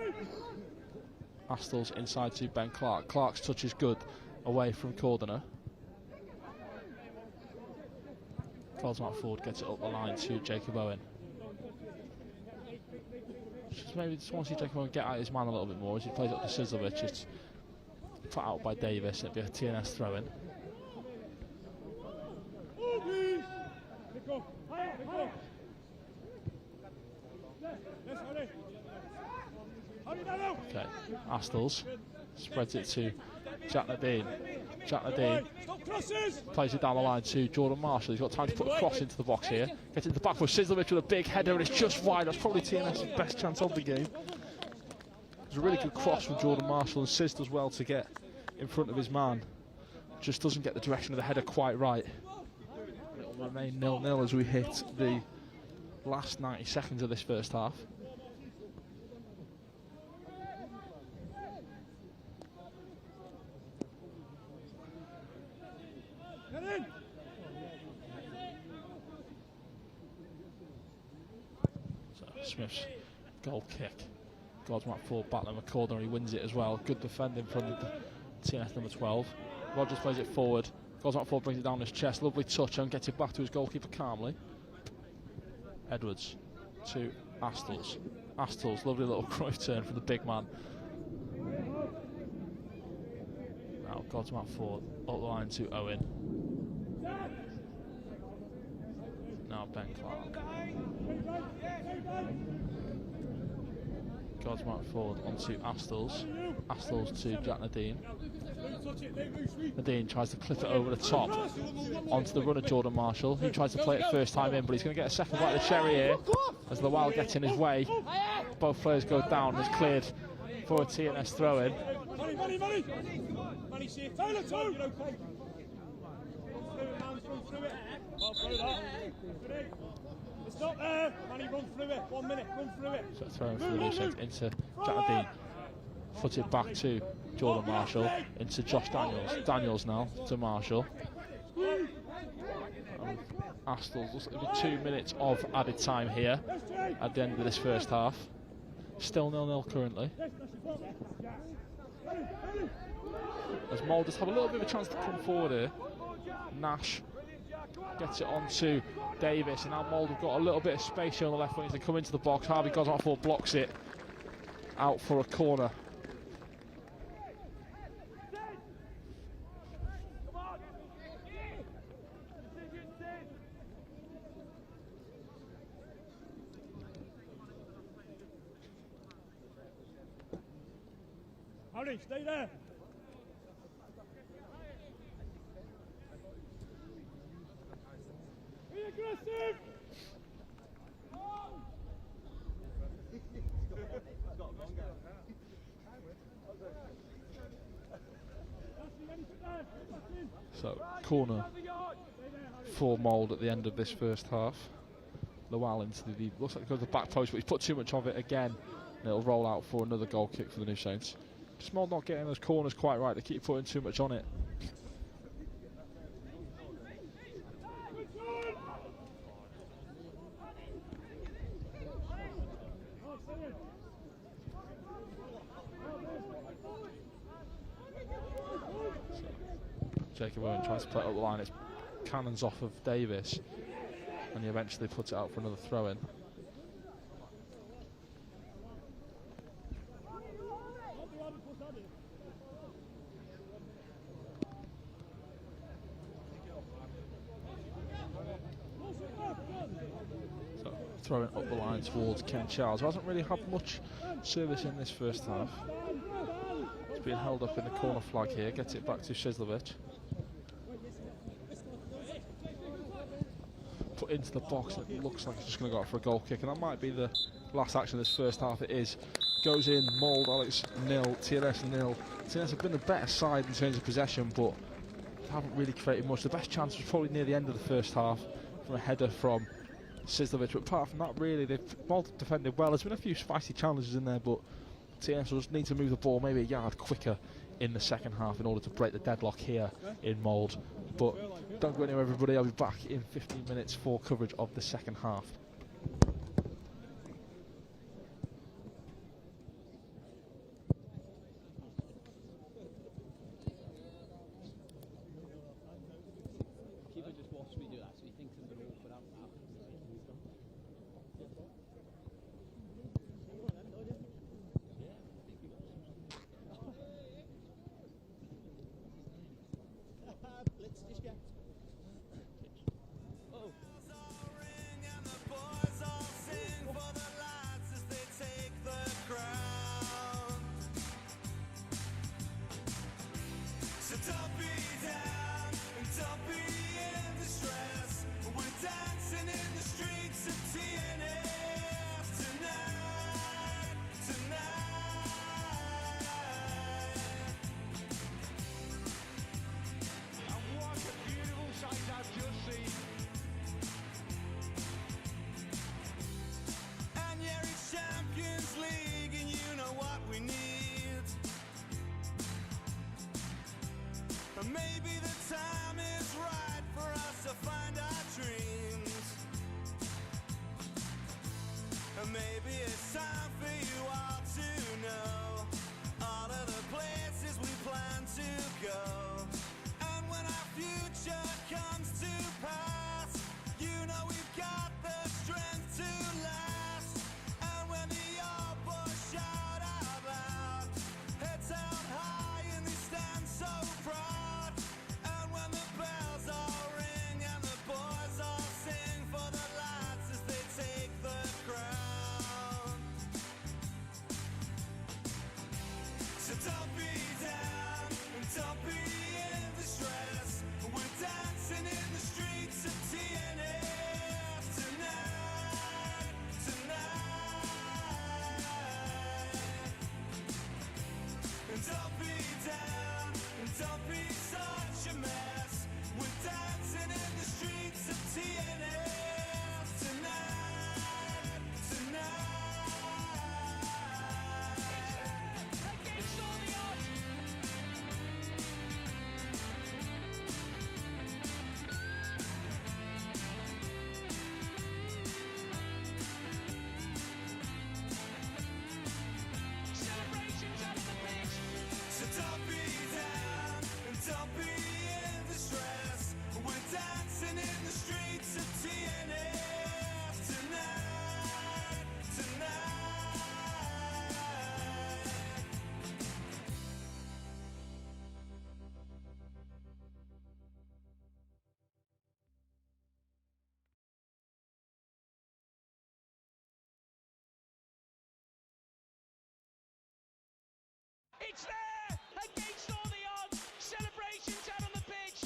Astles inside to Ben Clark. Clark's touch is good away from Cordner. Caldesmart forward gets it up the line to Jacob Owen. Maybe just want to see Jacob Owen get out his man a little bit more as he plays up to Sizlovich. It's put out by Davis. It'll be a TNS throw in. Okay, Astles spreads it to Jack Nadine. Jack Nadine plays it down the line to Jordan Marshall. He's got time to put a cross into the box here. Gets into the back with Sizlovich with a big header, and it's just wide. That's probably TNS's best chance of the game. It's a really good cross from Jordan Marshall, and Siz does well to get in front of his man. Just doesn't get the direction of the header quite right. It'll remain 0-0 as we hit the last 90 seconds of this first half. So Smith's goal kick. Godsmack forward, battling with Cordner, he wins it as well. Good defending from the TNS number 12. Rogers plays it forward. Godsmack forward brings it down his chest. Lovely touch and gets it back to his goalkeeper calmly. Edwards to Astles. Astles, lovely little Cruyff turn from the big man. Now Godsmack forward, up the line to Owen. Now Ben Clark. Godsmack forward onto Astles. Astles to Jack Nadine. Nadine tries to clip it over the top onto the runner Jordan Marshall. He tries to play it first time in, but he's going to get a second bite of the cherry here as Lowell gets in his way. Both players go down. It's cleared for a TNS throw-in. Stop there, Manny, run through it. 1 minute, run through it. So throwing through the loose into Jack Nadine. Put it back to Jordan Marshall, into Josh Daniels. Daniels now to Marshall. Astles, it'll be 2 minutes of added time here at the end of this first half. Still 0-0 currently. As Mould just have a little bit of a chance to come forward here. Nash gets it on to Davis, and now Mould have got a little bit of space here on the left wing to come into the box. Harvey Godsmack blocks it out for a corner. Harry, stay there. Be aggressive. So, corner for Mould at the end of this first half. Lowell into the, looks like it goes to the back post, but he's put too much of it again. And it'll roll out for another goal kick for the New Saints. Just Mould not getting those corners quite right. They keep putting too much on it. Jacob Owen tries to play it up the line. It's cannons off of Davis, and he eventually puts it out for another throw-in. So throwing up the line towards Ken Charles, who hasn't really had much service in this first half. being held up in the corner flag here. Gets it back to Sizlovic. Put into the box. It looks like he's just going to go out for a goal kick, and that might be the last action of this first half. It is. Goes in. Mould, Alex 0, TNS 0. TNS have been the better side in terms of possession, but haven't really created much. The best chance was probably near the end of the first half from a header from Sizlovic, but apart from that, really, they've all defended well. There's been a few spicy challenges in there, but TNS will just need to move the ball maybe a yard quicker in the second half in order to break the deadlock here in Mould. But don't go anywhere, everybody. I'll be back in 15 minutes for coverage of the second half. Maybe the time is right for us to find our dreams. And maybe it's time for you all to know all of the places we plan to go. And when our future comes to pass, you know we've got the strength to last. And when the old boys shout out loud, heads held high and they stand so proud. Don't be down and don't be in distress. We're dancing in the streets of TNS tonight, tonight. And don't be down and don't be such a mess. We're dancing in the streets of TNS tonight, tonight. Don't be down and don't be in distress. We're dancing in the streets of TNS tonight, tonight. It's there! Against all the odds! Celebrations out on the pitch!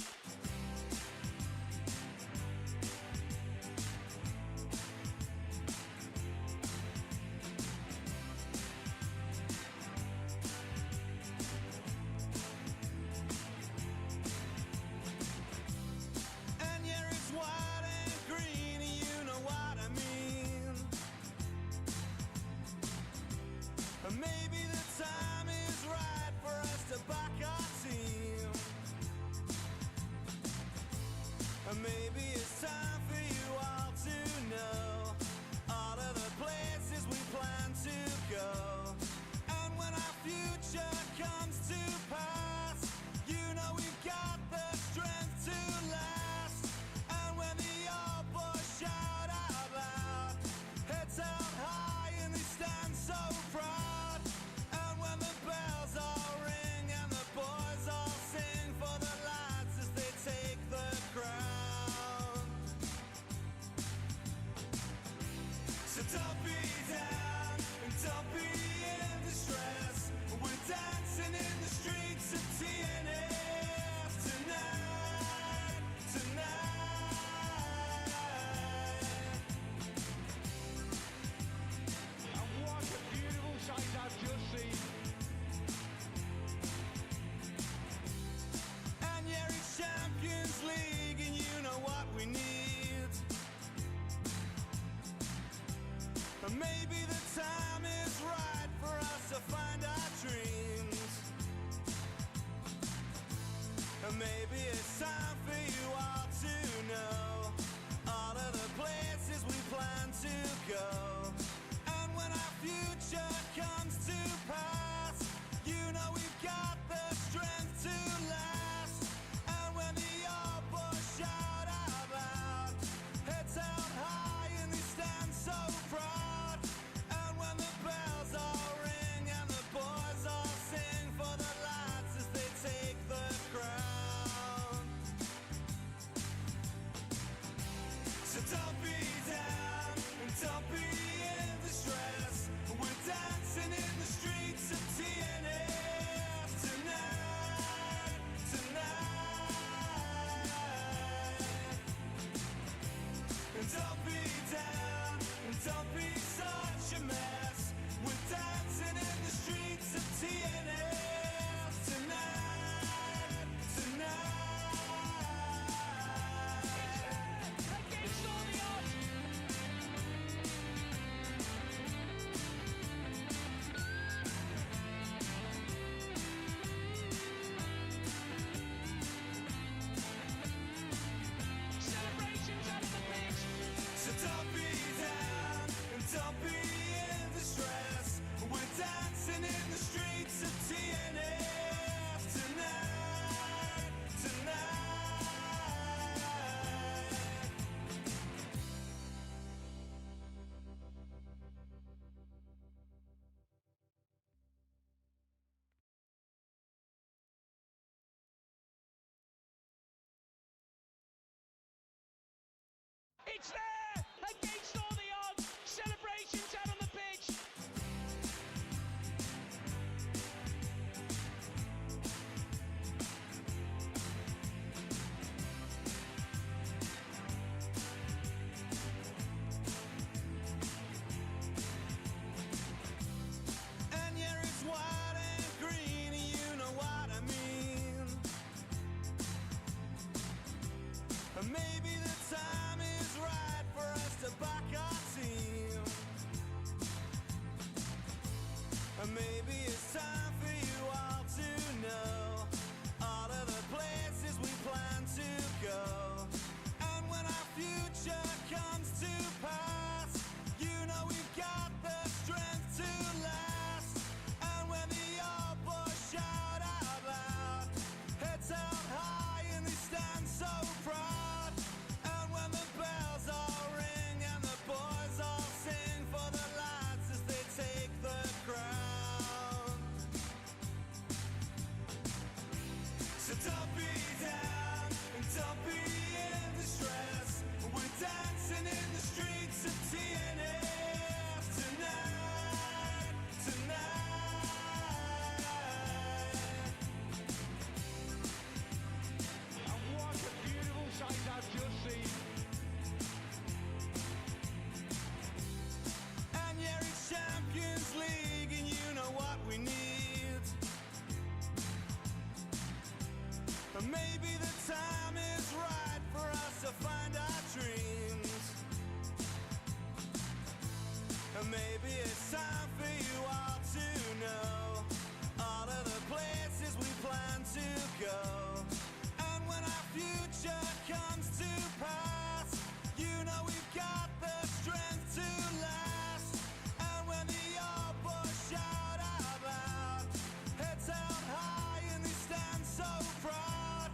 And yeah, it's white and green, you know what I mean. And maybe the time is right And maybe the time is right for us to find our dreams. And maybe it's time for you all to know all of the places we plan to go. And when our future comes to pass, you know we've got the strength to last. And when the old boys shout out loud, heads held high and they stand so proud. And when the bells all ring and the boys all sing for the lads as they take the crown. So don't be down and don't be in distress. We're dancing in the streets of TNS tonight, tonight. And don't be down and don't be such a mess. We're dancing in the streets of TNS tonight, tonight. Against all the odds. Celebrations out on the pitch. So don't be down and don't be in distress. We're dancing in the streets of TNS tonight, tonight. It's there! Against all the odds. Celebrations out on the pitch. And yeah, it's white and green, you know what I mean. And maybe the time is right for us to back our team. And maybe it's time for you all to know all of the places we plan to go. And when our future comes to pass, you know we've got the strength to last. And when the old boys shout out loud, heads held high and they stand so proud. And when the bells all ring and the boys all sing for the lads as they take the crown. So don't be down and don't be in distress. We're dancing in the streets of TNS tonight, tonight. And what a beautiful sight I've just seen. And yeah, it's Champions League and you know what we need. And maybe the time is right for us to find our dreams. And maybe it's time for you all to know all of the places we plan to go. And when our future comes to pass, you know we've got the strength to last. And when the old boys shout out loud, heads held high and they stand so proud.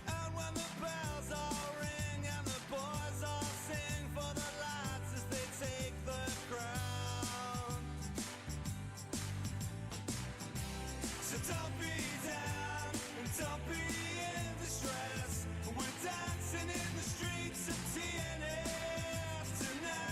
And when the bells all ring and the boys all sing for the lads as they take the crown. So don't be down and don't be in distress. We're dancing in the streets of TNS tonight.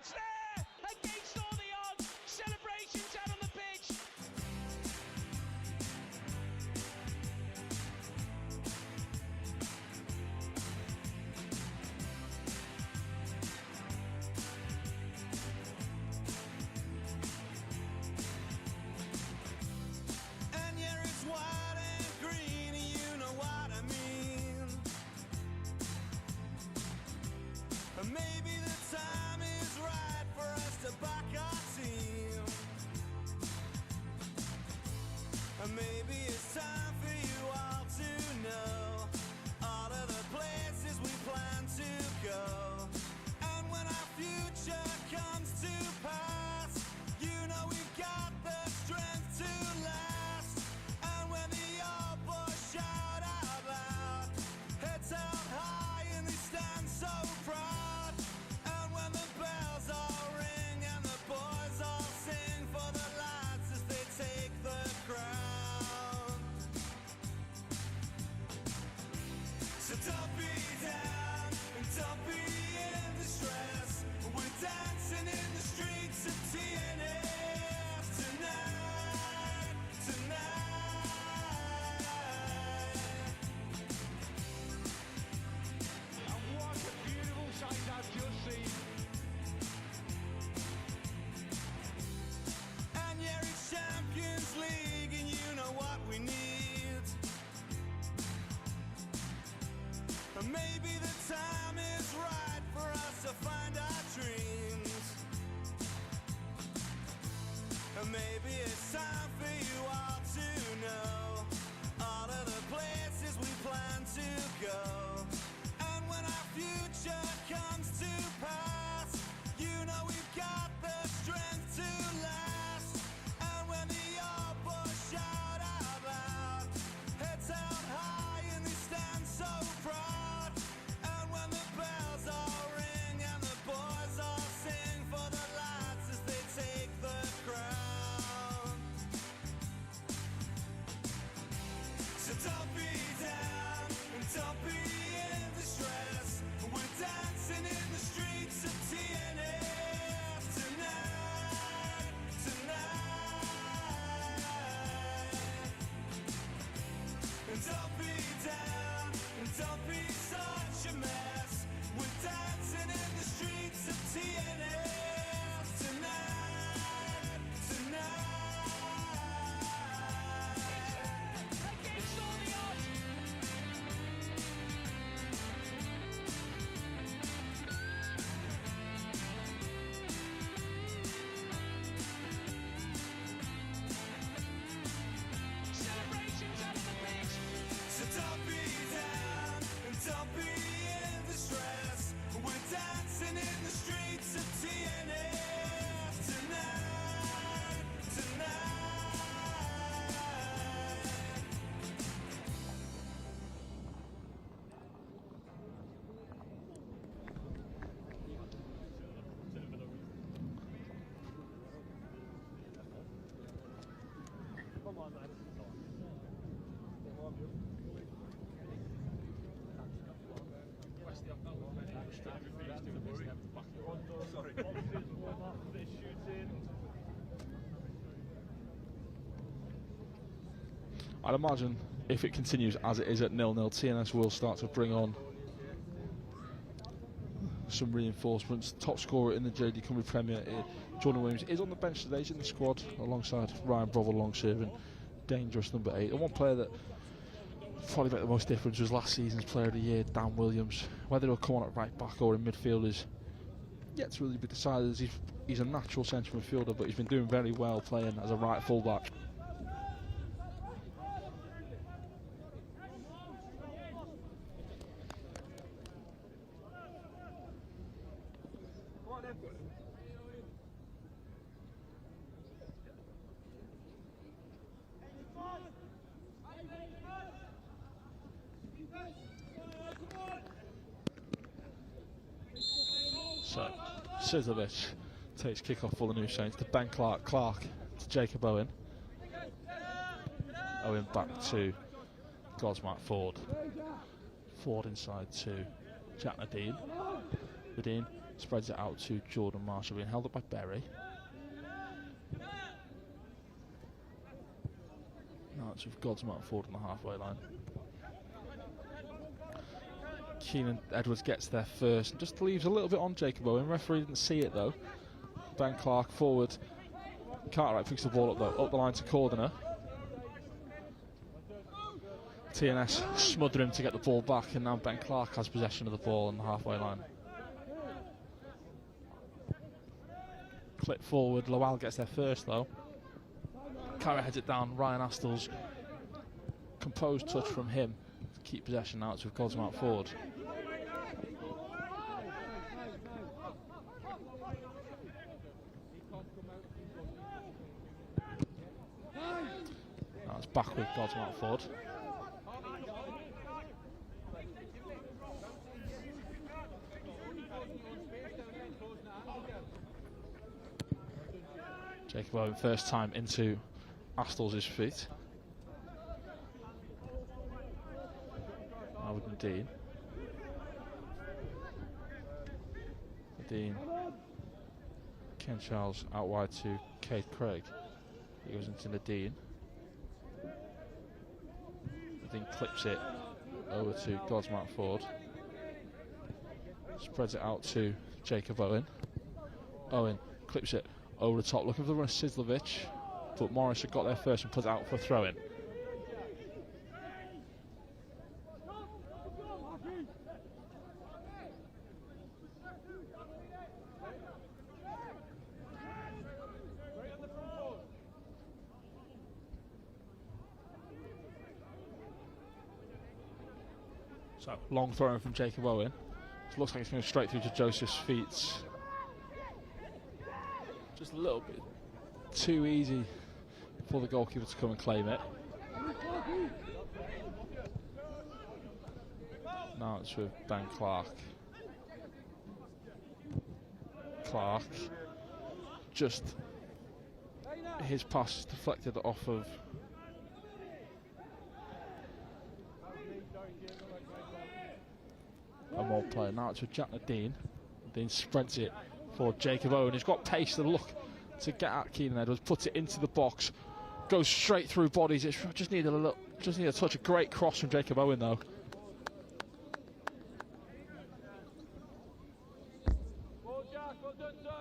It's there! Against all the odds! Celebrations out on the pitch! And yeah, it's white and green, you know what I mean. And maybe the time is right for us to back our team. And maybe it's time for you all to know all of the places we plan to go. And when our future comes to pass, you know we've got the strength to last. And when the old boys shout out loud, heads held high and they stand so proud. And when the bells all ring and the boys all sing for the lads as they take the crown. So don't be down and don't be in distress. We're dancing in the streets of TNS tonight, tonight. And what a beautiful sight I've just seen. And yeah, it's Champions League and you know what we need. And maybe the time is right for us to find our dreams. And maybe it's time for you all to know all of the places we plan to go. And when our future comes to pass, you know we've got the strength to last. And when the old boys shout out loud, heads held high and they stand so proud. And when the bells all ring and the boys all sing for the lads as they take the crown. So don't be down and don't be in distress. We're dancing in the streets of TNS tonight, tonight. And don't be down and don't be such a mess. We're dancing in the streets of TNS tonight, tonight. Against all the odds! Celebrations out on the pitch! So don't be down and don't be in distress. We're dancing in the streets of TNS tonight, tonight. I'd imagine if it continues as it is at 0-0, TNS will start to bring on some reinforcements. Top scorer in the JD Cumbria Premier, Jordan Williams, is on the bench today. He's in the squad alongside Ryan Brovel, long-serving, dangerous number 8. And one player that probably made the most difference was last season's Player of the Year, Dan Williams. Whether he'll come on at right back or in midfield is yet to really be decided, as he's a natural central midfielder, but he's been doing very well playing as a right full-back. So, Sizovic takes kick-off for the New Saints to Ben Clark. Clark to Jacob Owen. Owen back to Gosmark Ford. Ford inside to Jack Nadine. Nadine Spreads it out to Jordan Marshall, being held up by Berry. Now it's with Godsmart forward on the halfway line. Keenan Edwards gets there first and just leaves a little bit on Jacob Owen. Referee didn't see it though. Ben Clark forward. Cartwright picks the ball up though, up the line to Cordner. TNS smother him to get the ball back, and now Ben Clark has possession of the ball on the halfway line. Clip forward, Lowell gets there first though. Carrot heads it down, Ryan Astles. Composed touch from him to keep possession. Now it's with Godsmart forward. Now it's back with Godsmart forward. Jacob Owen first time into Astles' feet. Now with Nadine. Nadine. Ken Charles out wide to Kate Craig. He goes into Nadine. Nadine clips it over to Godsmart Ford. Spreads it out to Jacob Owen. Owen clips it over the top, looking for the run of Sizlovich, but Morris had got there first and put it out for a throw-in. So, long throw-in from Jacob Owen. It looks like it's going straight through to Joseph's feet. Just a little bit too easy for the goalkeeper to come and claim it. Now it's with Ben Clark. Clark, just his pass is deflected off of a more player. Now it's with Jack Nadine. Nadine spreads it for Jacob Owen. He's got pace to look to get at Keenan Edwards, puts it into the box, goes straight through bodies. It just needed a touch. A great cross from Jacob Owen though. Well, Jack, well done, son.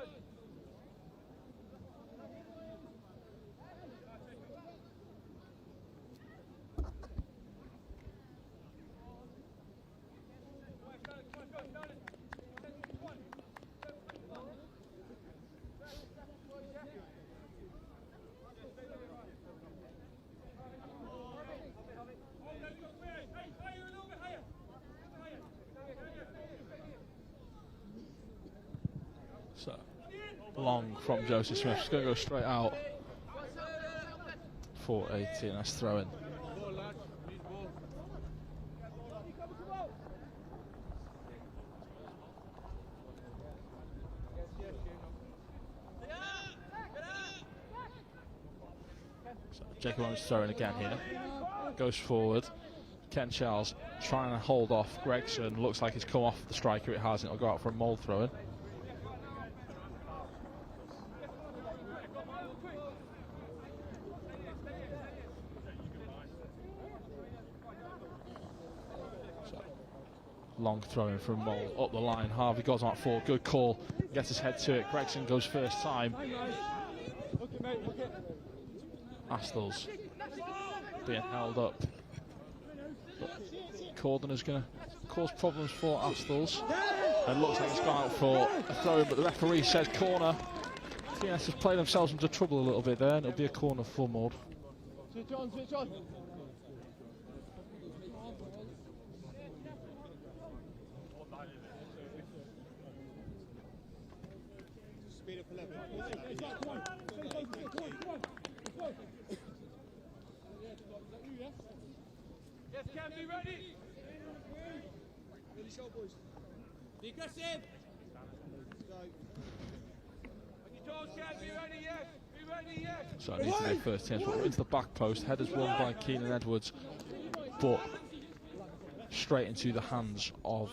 So, long from Joseph Smith. It's going to go straight out for a TNS throw-in. So, Jacob Owens throwing again here. Goes forward. Ken Charles trying to hold off Gregson. Looks like it's come off the striker. It hasn't. It'll go out for a mould throw-in. Long throwing from Mole up the line. Harvey goes on for good call. Gets his head to it. Gregson goes first time. Astles being held up. Corden is going to cause problems for Astles. And looks like it's gone out for a throw, but the referee says corner. TNS has played themselves into trouble a little bit there, and it'll be a corner for Maud. Switch on, switch on. Speed up 11. Yes, Cam, be ready. Really short, boys. Be aggressive. Go. On your toes, Cam, be ready, yes. Be ready, yes. So it needs to make first chance, but into the back post. Headers won by Keenan Edwards, but straight into the hands of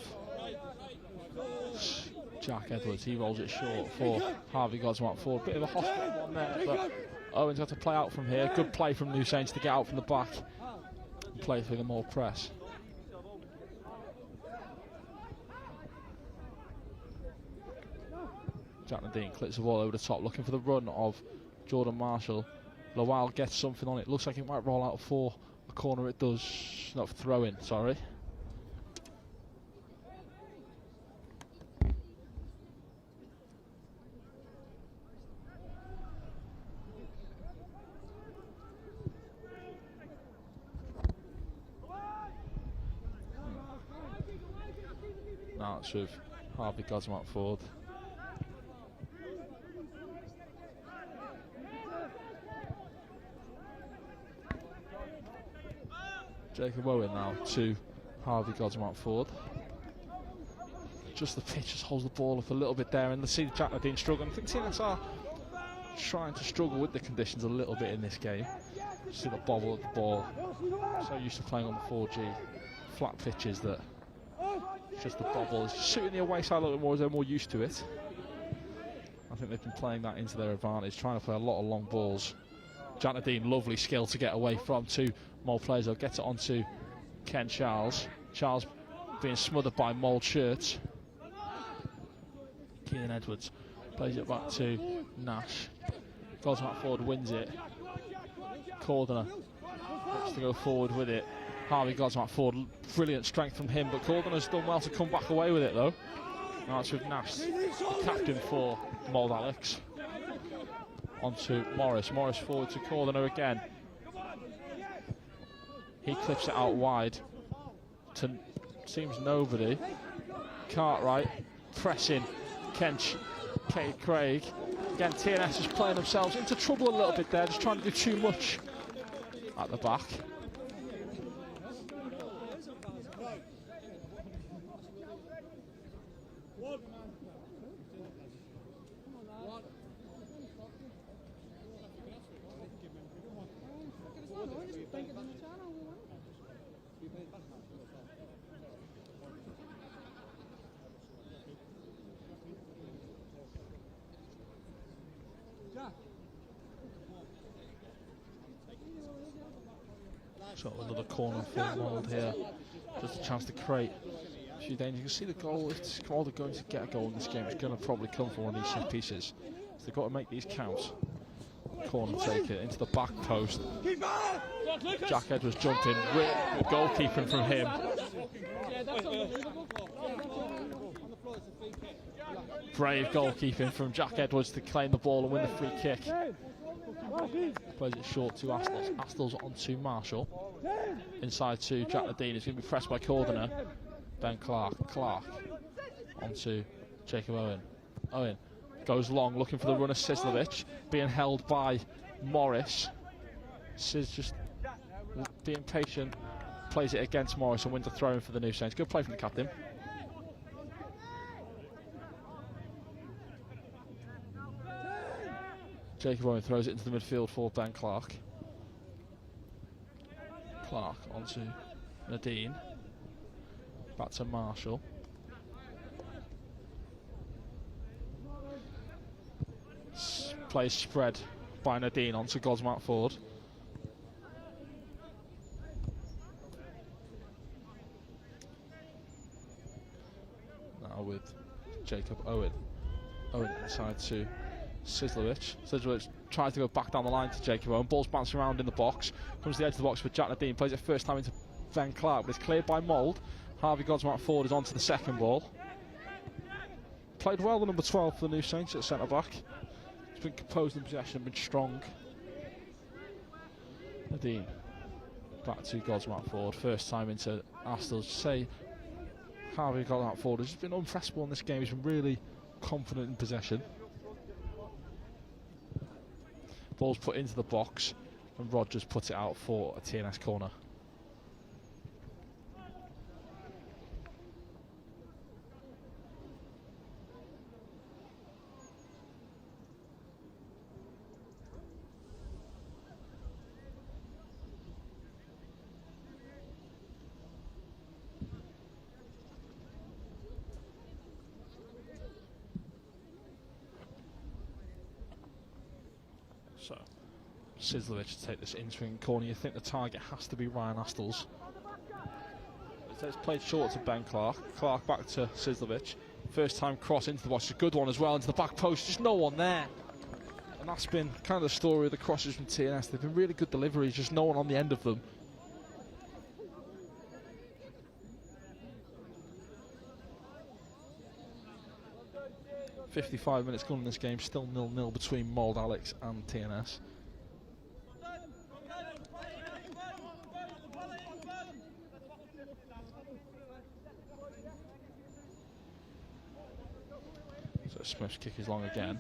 Jack Edwards, he rolls it short for Harvey Godsmart Ford. Bit of a hospital one there, but Owen's got to play out from here. Good play from New Saints to get out from the back and play through the more press. Jack Nadine clips the ball over the top, looking for the run of Jordan Marshall. Lowell gets something on it. Looks like it might roll out for a corner. It does. Not for throw-in, sorry. Now it's with Harvey Godsmart Ford. Jacob Owen now to Harvey Godsmart Ford. Just the pitch just holds the ball up a little bit there, and let's see Jack Nadine struggling. I think TNS are trying to struggle with the conditions a little bit in this game. See the bobble of the ball. So used to playing on the 4G flat pitches that just the bobble is suiting the away side a little bit more as they're more used to it. I think they've been playing that into their advantage, trying to play a lot of long balls. Jack Nadine, lovely skill to get away from two Mole players. They'll get it onto Ken Charles. Charles being smothered by Mole shirts. Keenan Edwards plays it back to Nash. Godsmart Ford wins it. Cordner looks to go forward with it. Harvey Godsmart Ford, brilliant strength from him, but Cordner's done well to come back away with it though. Now it's with Nash, the captain for Mold Alex. Onto Morris. Morris forward to Cordner again. He clips it out wide to seems nobody. Cartwright pressing Kate Craig. Again, TNS is playing themselves into trouble a little bit there, just trying to do too much at the back. So another corner for Mould here. Just a chance to create a few dangers. You can see the goal. If Mould are going to get a goal in this game, it's going to probably come from one of these set pieces. So they've got to make these count. Corner take it into the back post. Jack Edwards jumping. Really good goalkeeping from him. Brave goalkeeping from Jack Edwards to claim the ball and win the free kick. Plays it short to Astles. Astles onto Marshall. Inside to Jack Nadine. He's going to be pressed by Cordner. Ben Clark. Clark onto Jacob Owen. Owen goes long, looking for the run of Sizlovich. Being held by Morris. Siz just being patient. Plays it against Morris and wins a throw in for the New Saints. Good play from the captain. Jacob Owen throws it into the midfield for Ben Clark. Clark onto Nadine. Back to Marshall. Plays spread by Nadine onto Godsmart Ford. Now with Jacob Owen. Owen inside to Sizlovich. Sizlovich tries to go back down the line to Jacob Owen. Ball's bouncing around in the box. Comes to the edge of the box with Jack Nadine. Plays it first time into Ben Clark, but it's cleared by Mould. Harvey Godsmart Ford is onto the second ball. Played well the number 12 for the New Saints at centre back. He's been composed in possession, been strong. Nadine back to Godsmart Ford. First time into Astles. Say Harvey Godsmart Ford has been unpressable in this game. He's been really confident in possession. Ball's put into the box and Rogers puts it out for a TNS corner. So Sizlovic to take this in-swing corner. You think the target has to be Ryan Astles. It's played short to Ben Clark. Clark back to Sizlovic. First time cross into the box. A good one as well into the back post. Just no one there. And that's been kind of the story of the crosses from TNS. They've been really good deliveries, just no one on the end of them. .55 minutes gone in this game, still 0-0 between Mould Alex and TNS. So Smith's kick is long again.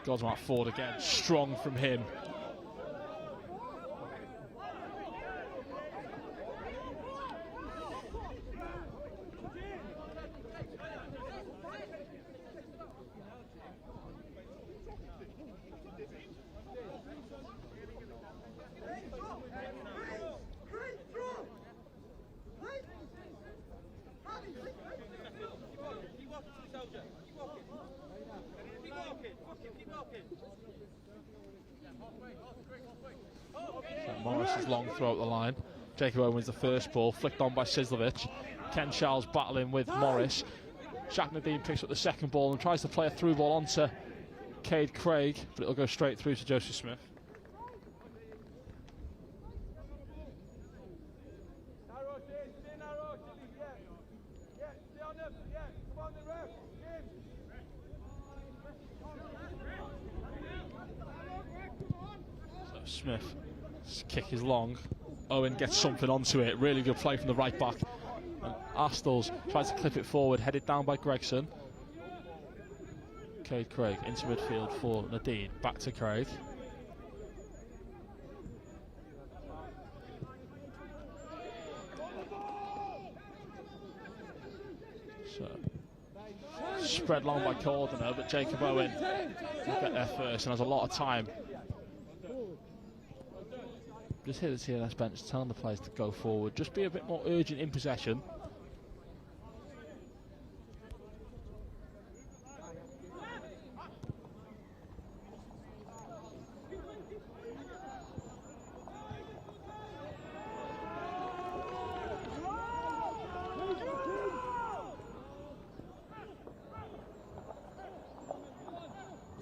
Godsmark forward again, strong from him. Morris is long throw up the line. Jacob Owen wins the first ball, flicked on by Sizlovic. Ken Charles battling with Morris. Shaq Nadine picks up the second ball and tries to play a through ball onto Cade Craig, but it'll go straight through to Joseph Smith. So Smith. His kick is long. Owen gets something onto it. Really good play from the right back. And Astles tries to clip it forward, headed down by Gregson. Cade Craig into midfield for Nadine. Back to Craig. So spread long by Cordner, but Jacob Owen will get there first and has a lot of time. Just hear the TNS bench telling the players to go forward. Just be a bit more urgent in possession.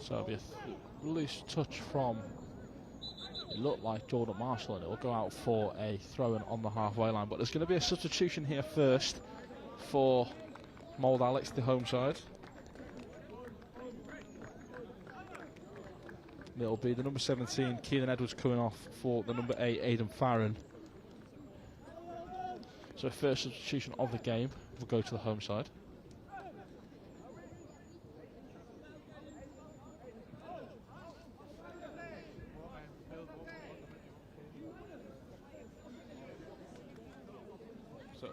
So it'll be a loose touch from, it looked like Jordan Marshall, and it will go out for a throw-in on the halfway line. But there's going to be a substitution here first for Mould Alex, the home side. It'll be the number 17, Keelan Edwards, coming off for the number 8, Aidan Farron. So first substitution of the game will go to the home side.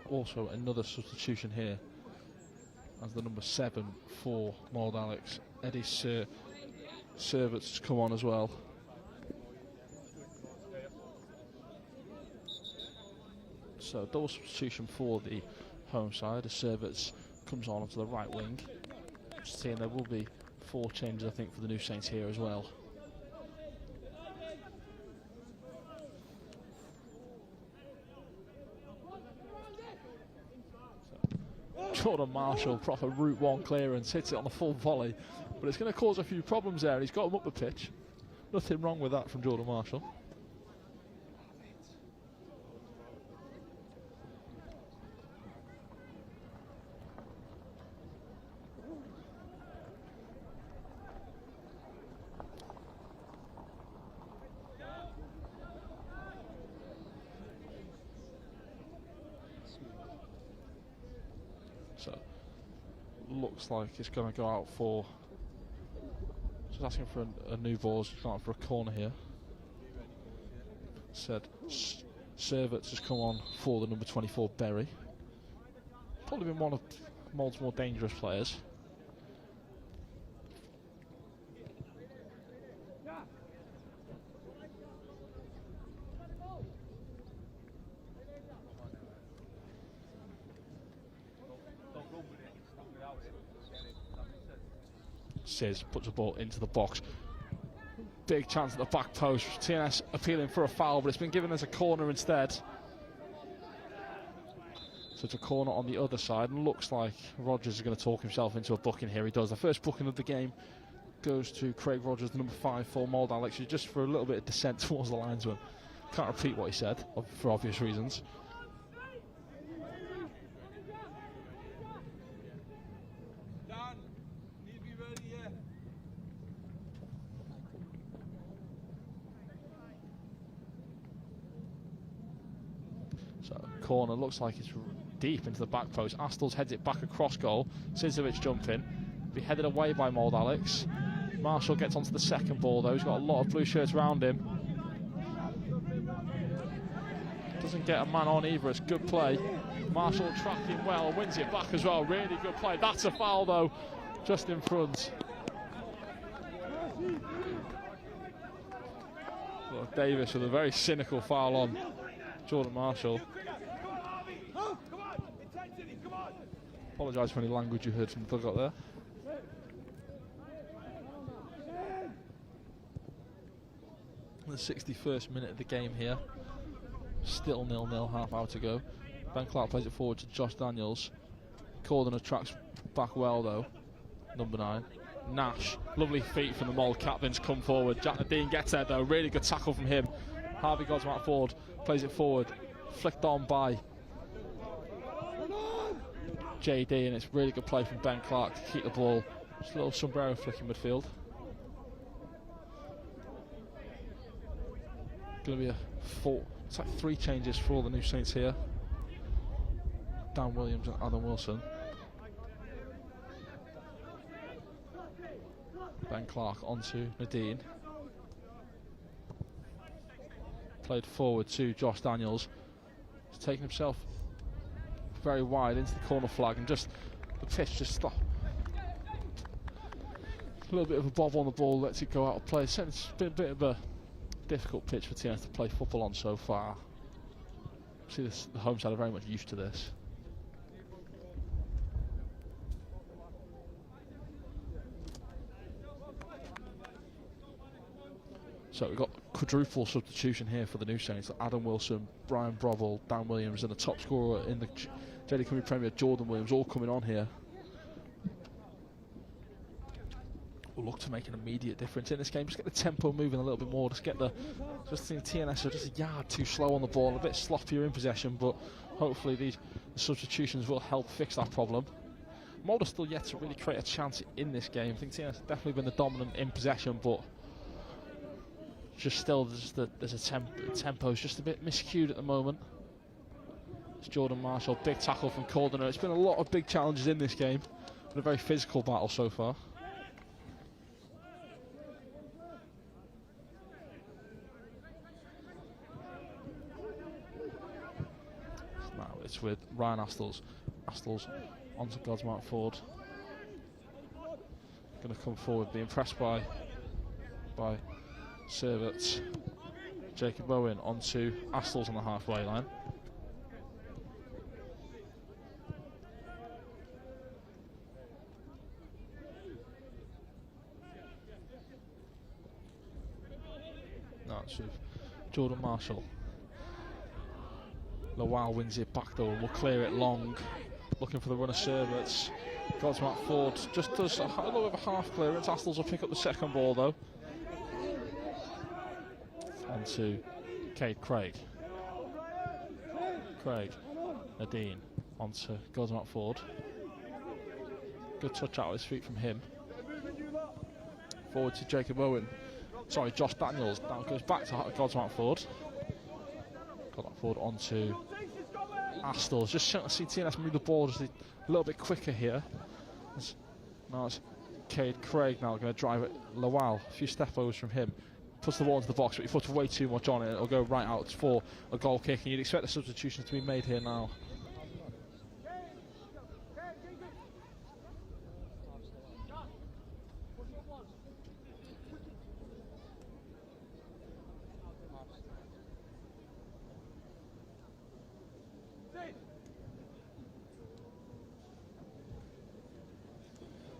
Also another substitution here as the number 7 for Mould Alex. Eddie Servets has come on as well. So double substitution for the home side as Servets comes on onto the right wing. Seeing there will be 4 changes, I think, for the new Saints here as well. Jordan Marshall, proper Route 1 clearance, hits it on the full volley, but it's going to cause a few problems there, and he's got him up the pitch. Nothing wrong with that from Jordan Marshall. So, looks like it's going to go out for, just asking for a new ball, just going out for a corner here. Said Servets has come on for the number 24, Berry. Probably been one of Mould's more dangerous players. Says puts the ball into the box. big chance at the back post. TNS appealing for a foul, but it's been given as a corner instead. So it's a corner on the other side, and looks like Rogers is going to talk himself into a booking here. He does. The first booking of the game goes to Craig Rogers, the number 5 for Mold Alex, just for a little bit of dissent towards the linesman. Can't repeat what he said, for obvious reasons. So corner looks like it's deep into the back post. Astles heads it back across goal. Sizovic jumping. Be headed away by Mold Alex. Marshall gets onto the second ball though. He's got a lot of blue shirts around him. Doesn't get a man on either. It's good play. Marshall tracking well, wins it back as well. Really good play. That's a foul though, just in front. Well, Davis with a very cynical foul on Jordan Marshall. Apologise for any language you heard from the dugout there. The 61st minute of the game here. Still 0-0, half hour to go. Ben Clark plays it forward to Josh Daniels. Corden tracks back well though. Number 9. Nash, lovely feet from the Mold captains, come forward. Jack Nadine gets there though, really good tackle from him. Harvey Godsmack forward, plays it forward. Flicked on by JD, and it's really good play from Ben Clark to keep the ball. Just a little sombrero flick in midfield. Going to be it's like 3 changes for all the new Saints here. Dan Williams and Adam Wilson. Ben Clark onto Nadine. Played forward to Josh Daniels. He's taken himself very wide into the corner flag, and just the pitch just stopped. A little bit of a bob on the ball, lets it go out of play. It's been a bit of a difficult pitch for TNS to play football on so far. See, the home side are very much used to this. So we've got quadruple substitution here for the new Saints. Adam Wilson, Brian Brovel, Dan Williams, and the top scorer in the JD Cymru Premier, Jordan Williams, all coming on here. Will look to make an immediate difference in this game. Just get the tempo moving a little bit more. Just think TNS are just a yard too slow on the ball, a bit sloppier in possession, but hopefully the substitutions will help fix that problem. Mulder's still yet to really create a chance in this game. I think TNS have definitely been the dominant in possession, but there's a tempo's just a bit miscued at the moment. It's Jordan Marshall, big tackle from Corden. It's been a lot of big challenges in this game, but a very physical battle so far. Now it's with Ryan Astles. Astles onto Godsmark forward. Going to come forward, be impressed by Servets. Jacob Owen onto Astles on the halfway line. No, it's with Jordan Marshall. Lawal wins it back though and will clear it long. Looking for the run of Servets. Godsmark forward just does a little bit of a half clearance. Astles will pick up the second ball though. Onto Kate Craig. Nadine onto Godsmark forward. Good touch out of his feet from him. Forward to Jacob Owen. Sorry, Josh Daniels. Now goes back to Godsmark forward. Godsmark forward onto Astles. Just trying to see TNS move the ball just a little bit quicker here. Now it's Cade Craig now going to drive it. Lawal, a few step overs from him. Puts the ball into the box, but he puts way too much on it. It'll go right out for a goal kick, and you'd expect the substitutions to be made here now.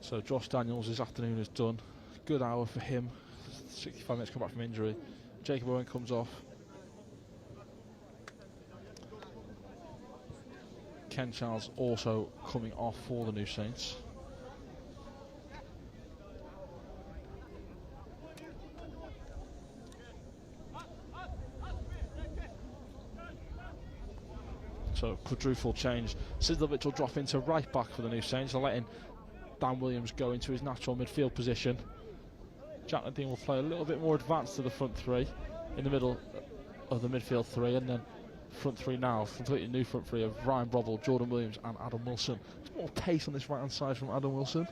So Josh Daniels this afternoon is done. Good hour for him. 65 minutes come back from injury. Jacob Owen comes off. Ken Charles also coming off for the New Saints. So quadruple change. Sidlovic will drop into right back for the New Saints. They're letting Dan Williams go into his natural midfield position. Jack Nadine will play a little bit more advanced to the front three, in the middle of the midfield three, and then front three now, completely new front three of Ryan Brobble, Jordan Williams and Adam Wilson. There's more pace on this right hand side from Adam Wilson.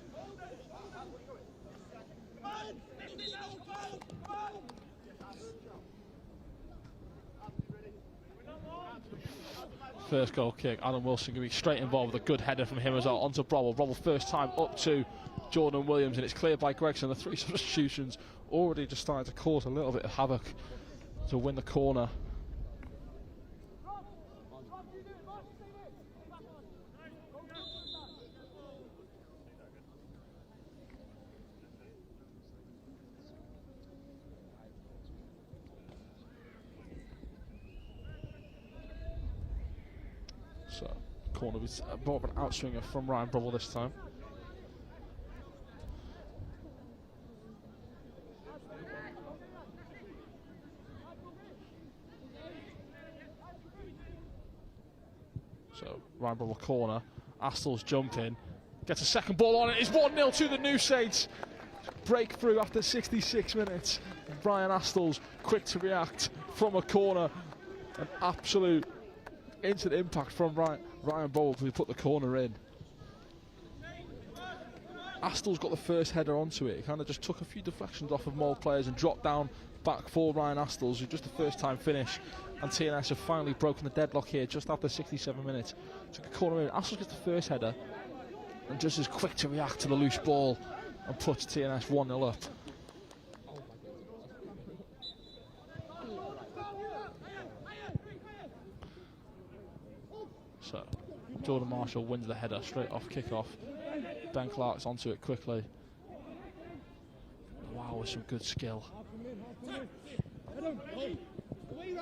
First goal kick, Adam Wilson going to be straight involved with a good header from him as well, onto Brobble. Brobble first time up to Jordan Williams, and it's cleared by Gregson. The three substitutions already just starting to cause a little bit of havoc to win the corner. So, corner with more of an outswinger from Ryan Brobble this time. So, Ryan Brobble corner. Astel's jumping. Gets a second ball on it. It's 1-0 to the New Saints. Breakthrough after 66 minutes. Brian Astel's quick to react from a corner. An absolute instant impact from Ryan Brobble to put the corner in. Astel's got the first header onto it. He kind of just took a few deflections off of Mold players and dropped down back for Ryan Astel's, who just the first time finish. And TNS have finally broken the deadlock here just after 67 minutes. Took a corner in. Astel's gets the first header and just as quick to react to the loose ball and puts TNS 1-0 up. So, Jordan Marshall wins the header straight off kick-off. Ben Clark's onto it quickly. Wow, with some good skill.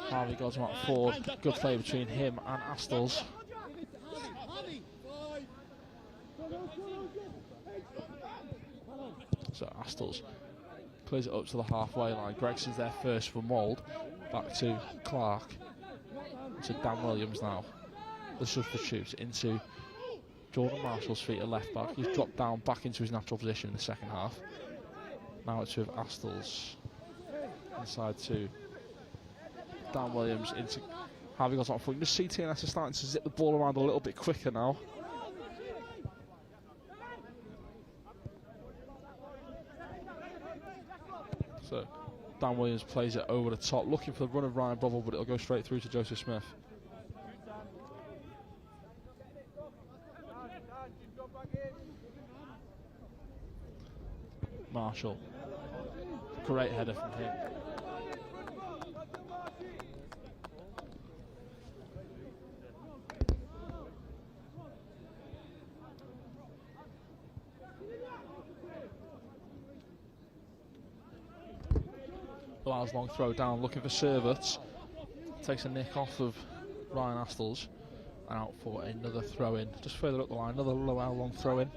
Harvey goes out forward. Good play between him and Astles. So Astles plays it up to the halfway line. Gregson's there first for Mould. Back to Clark. To Dan Williams now. The substitute into Jordan Marshall's feet at left back. He's dropped down back into his natural position in the second half. Now it's with Astles inside to Dan Williams into Harvey goes on foot. You can just see TNS is starting to zip the ball around a little bit quicker now. So Dan Williams plays it over the top, looking for the run of Ryan Brobble, but it'll go straight through to Joseph Smith. Marshall, great header from him. Blyle's long throw down, looking for Servets. Takes a nick off of Ryan Astles and out for another throw in. Just further up the line, another Lowell long throw in.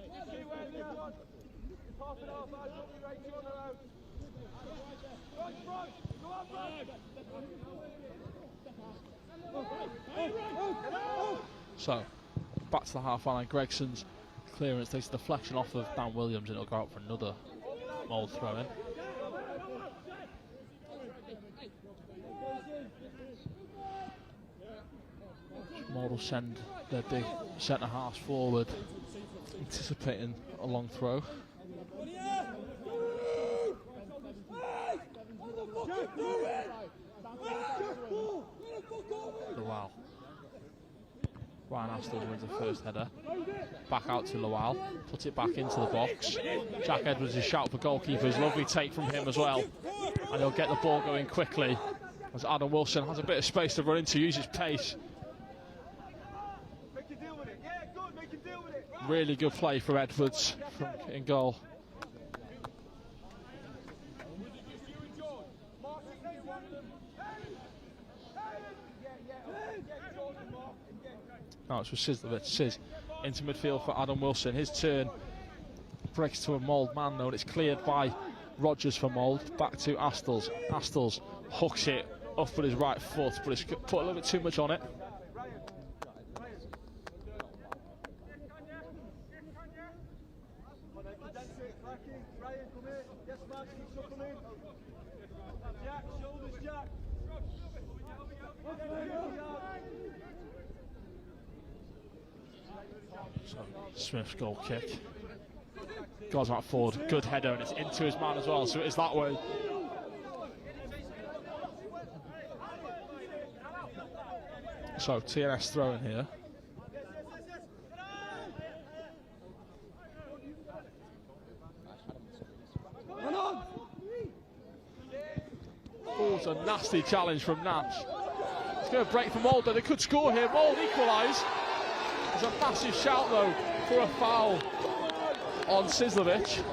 So, back to the half line. Gregson's clearance takes a deflection off of Dan Williams and it'll go out for another Mould throw in. Mould will send their big centre halves forward, anticipating a long throw. Lowell. Ryan Astles wins the first header. Back out to Lowell. Puts it back into the box. Jack Edwards' shout for goalkeepers. Lovely take from him as well. And he'll get the ball going quickly as Adam Wilson has a bit of space to run into, use his pace. Really good play from Edwards in goal. Now it's with Sizlovic. Siz into midfield for Adam Wilson. His turn. Breaks to a Mould man though, and it's cleared by Rogers for Mould. Back to Astles. Astles hooks it up with his right foot, but he's put a little bit too much on it. So, Smith's goal kick. Goes out forward, good header, and it's into his man as well, so it is that way. So, TNS throwing here. Oh, it's a nasty challenge from Nash. It's going to break for Mould, though. They could score here. Mould equalise. There's a massive shout, though, for a foul on Sizlovic.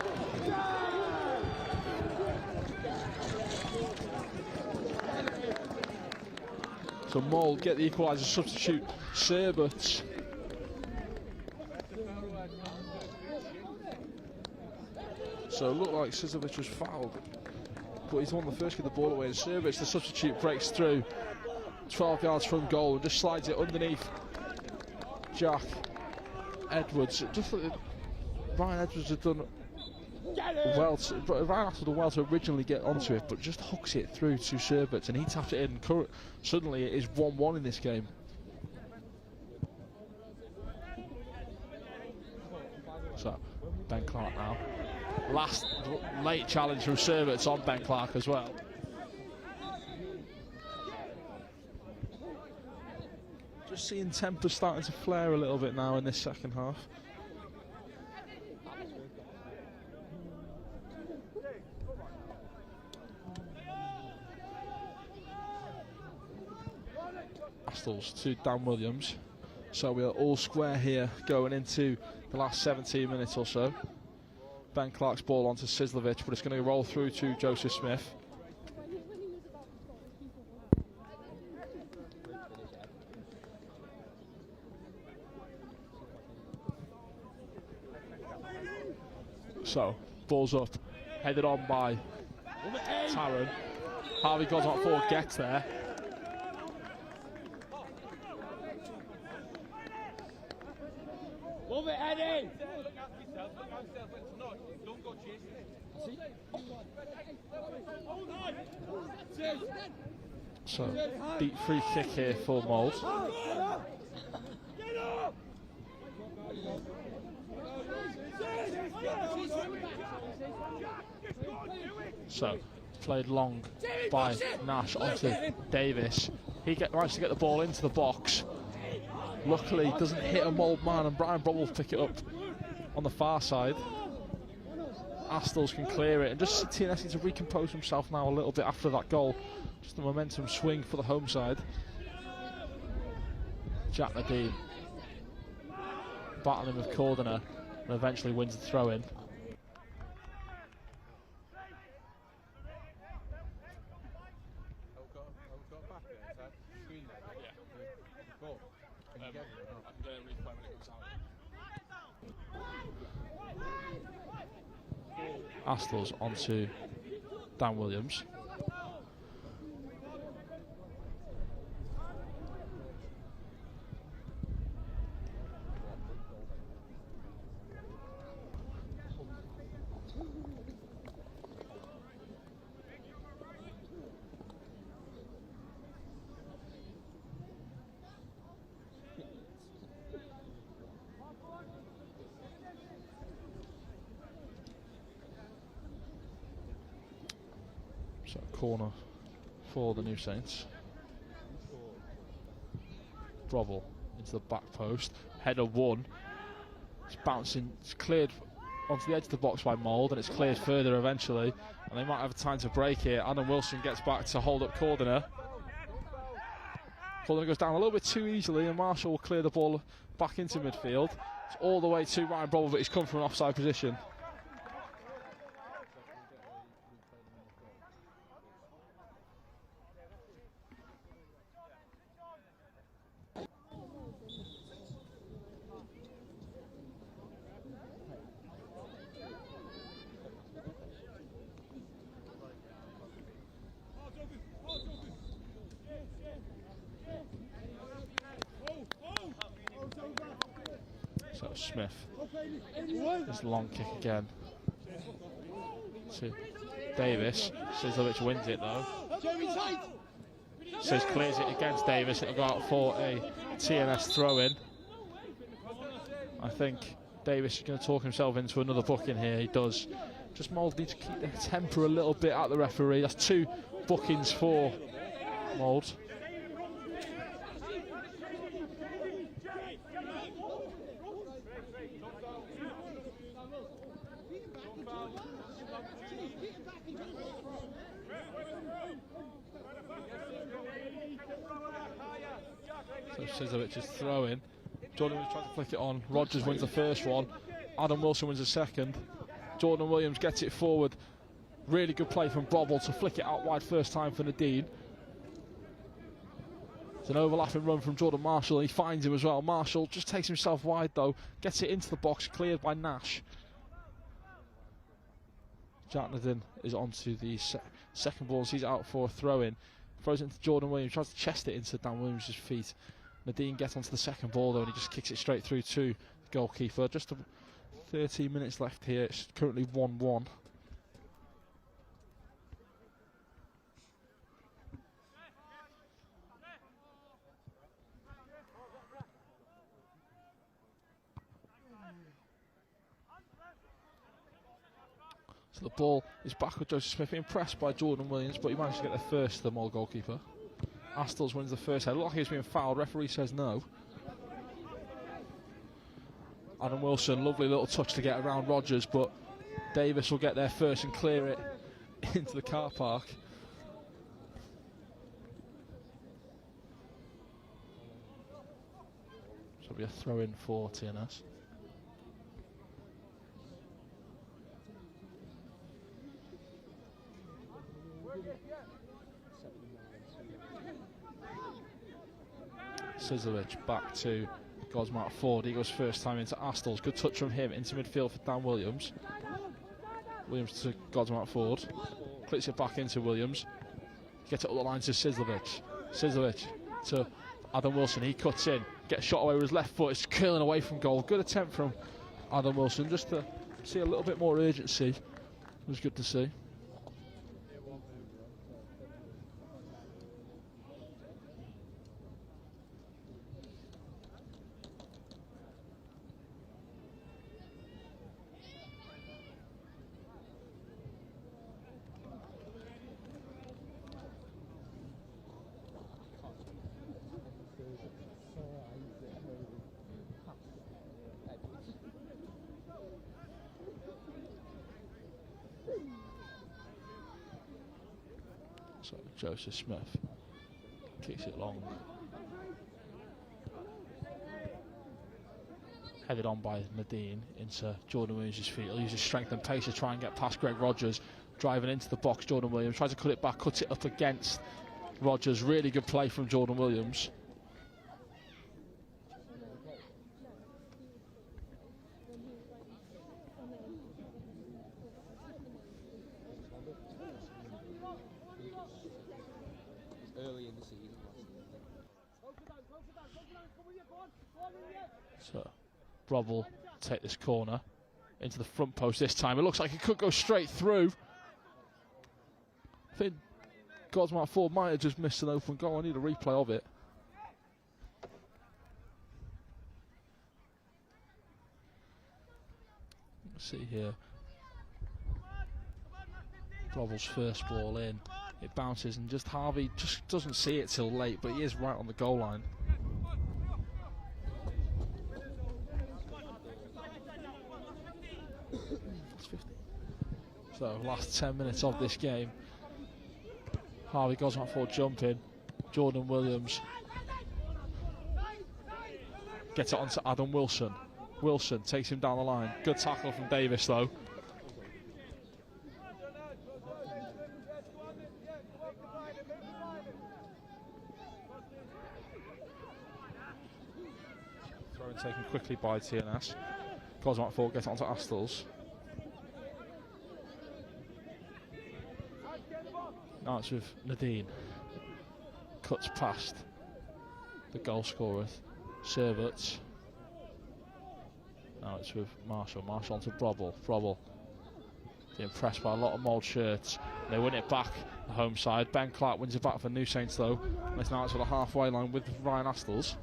So Mould get the equaliser, substitute Sherbert. So it looked like Sizlovic was fouled, but he's the one the first to get the ball away, and Sherbert, the substitute, breaks through 12 yards from goal and just slides it underneath Jack Edwards. Just Ryan Edwards had done well. Ryan Edwards done well to originally get onto it, but just hooks it through to Sherbert, and he tapped it in. Suddenly, it is 1-1 in this game. So Ben Clark now. Last late challenge from Sherbert on Ben Clark as well. Just seeing temper starting to flare a little bit now in this second half. Astles to Dan Williams. So we are all square here going into the last 17 minutes or so. Ben Clark's ball onto Sizlovic, but it's going to roll through to Joseph Smith. So, ball's up, headed on by Taron. Harvey goes on forward, gets there. Move it, Eddie! So, deep free kick here for Mould. So, played long by Nash onto Davis. He managed to get the ball into the box. Luckily, doesn't hit a Mould man, and Brian Brobb will pick it up on the far side. Astles can clear it, and just TNS needs to recompose himself now a little bit after that goal. Just the momentum swing for the home side. Jack Nadine battling with Cordner and eventually wins the throw-in. Astles onto Dan Williams. So corner for the New Saints. Brovel into the back post. Header one. It's bouncing. It's cleared onto the edge of the box by Mould, and it's cleared further eventually. And they might have time to break here. Adam Wilson gets back to hold up Cordner. Cordner goes down a little bit too easily, and Marshall will clear the ball back into midfield. It's all the way to Ryan Brovel, but he's come from an offside position. Smith. This long kick again to Davis. Sizlovic wins it though. Sis clears it against Davis. It'll go out for a TNS throw-in. I think Davis is going to talk himself into another booking here. He does. Just Mould needs to keep their temper a little bit at the referee. That's 2 bookings for Mould. So Sizlovic is throwing. Jordan Williams trying to flick it on. Rogers wins the first one. Adam Wilson wins the second. Jordan Williams gets it forward. Really good play from Bobble to flick it out wide first time for Nadine. It's an overlapping run from Jordan Marshall. He finds him as well. Marshall just takes himself wide though. Gets it into the box, cleared by Nash. Jack Nadine is onto the second ball. He's out for a throw-in. Throws it into Jordan Williams. Tries to chest it into Dan Williams' feet. Nadine gets onto the second ball though, and he just kicks it straight through to the goalkeeper. Just 13 minutes left here. It's currently 1-1. So the ball is back with Joseph Smith, being pressed by Jordan Williams, but he managed to get there first, the Mold goalkeeper. Astles wins the first head. Looked like he was being fouled. Referee says no. Adam Wilson, lovely little touch to get around Rogers, but Davis will get there first and clear it into the car park. So it'll be a throw-in for TNS. Sizlovic back to Gosmark Ford. He goes first time into Astles. Good touch from him into midfield for Dan Williams. Williams to Gosmark Ford. Clicks it back into Williams. Gets it up the line to Sizlovic. Sizlovic to Adam Wilson. He cuts in. Gets shot away with his left foot. It's curling away from goal. Good attempt from Adam Wilson. Just to see a little bit more urgency. It was good to see. So Joseph Smith kicks it long. Headed on by Nadine into Jordan Williams' feet. He'll use his strength and pace to try and get past Greg Rogers. Driving into the box, Jordan Williams tries to cut it back, cuts it up against Rogers. Really good play from Jordan Williams. Early in the season. So Brobble take this corner into the front post this time. It looks like it could go straight through. I think Gosmark Ford might have just missed an open goal. I need a replay of it. Let's see here. Brobble's first ball in. It bounces and just Harvey just doesn't see it till late, but he is right on the goal line. So last 10 minutes of this game. Harvey Gosmark Ford jumping. Jordan Williams gets it onto Adam Wilson. Wilson takes him down the line. Good tackle from Davis though. Throw in taken quickly by TNS. Gosmark Ford gets it onto Astles. Now it's with Nadine. Cuts past the goal scorer, Servets. Now it's with Marshall. Marshall onto Brobble. Brobble impressed by a lot of Mould shirts. They win it back, the home side. Ben Clark wins it back for New Saints though. And it's now at the halfway line with Ryan Astles.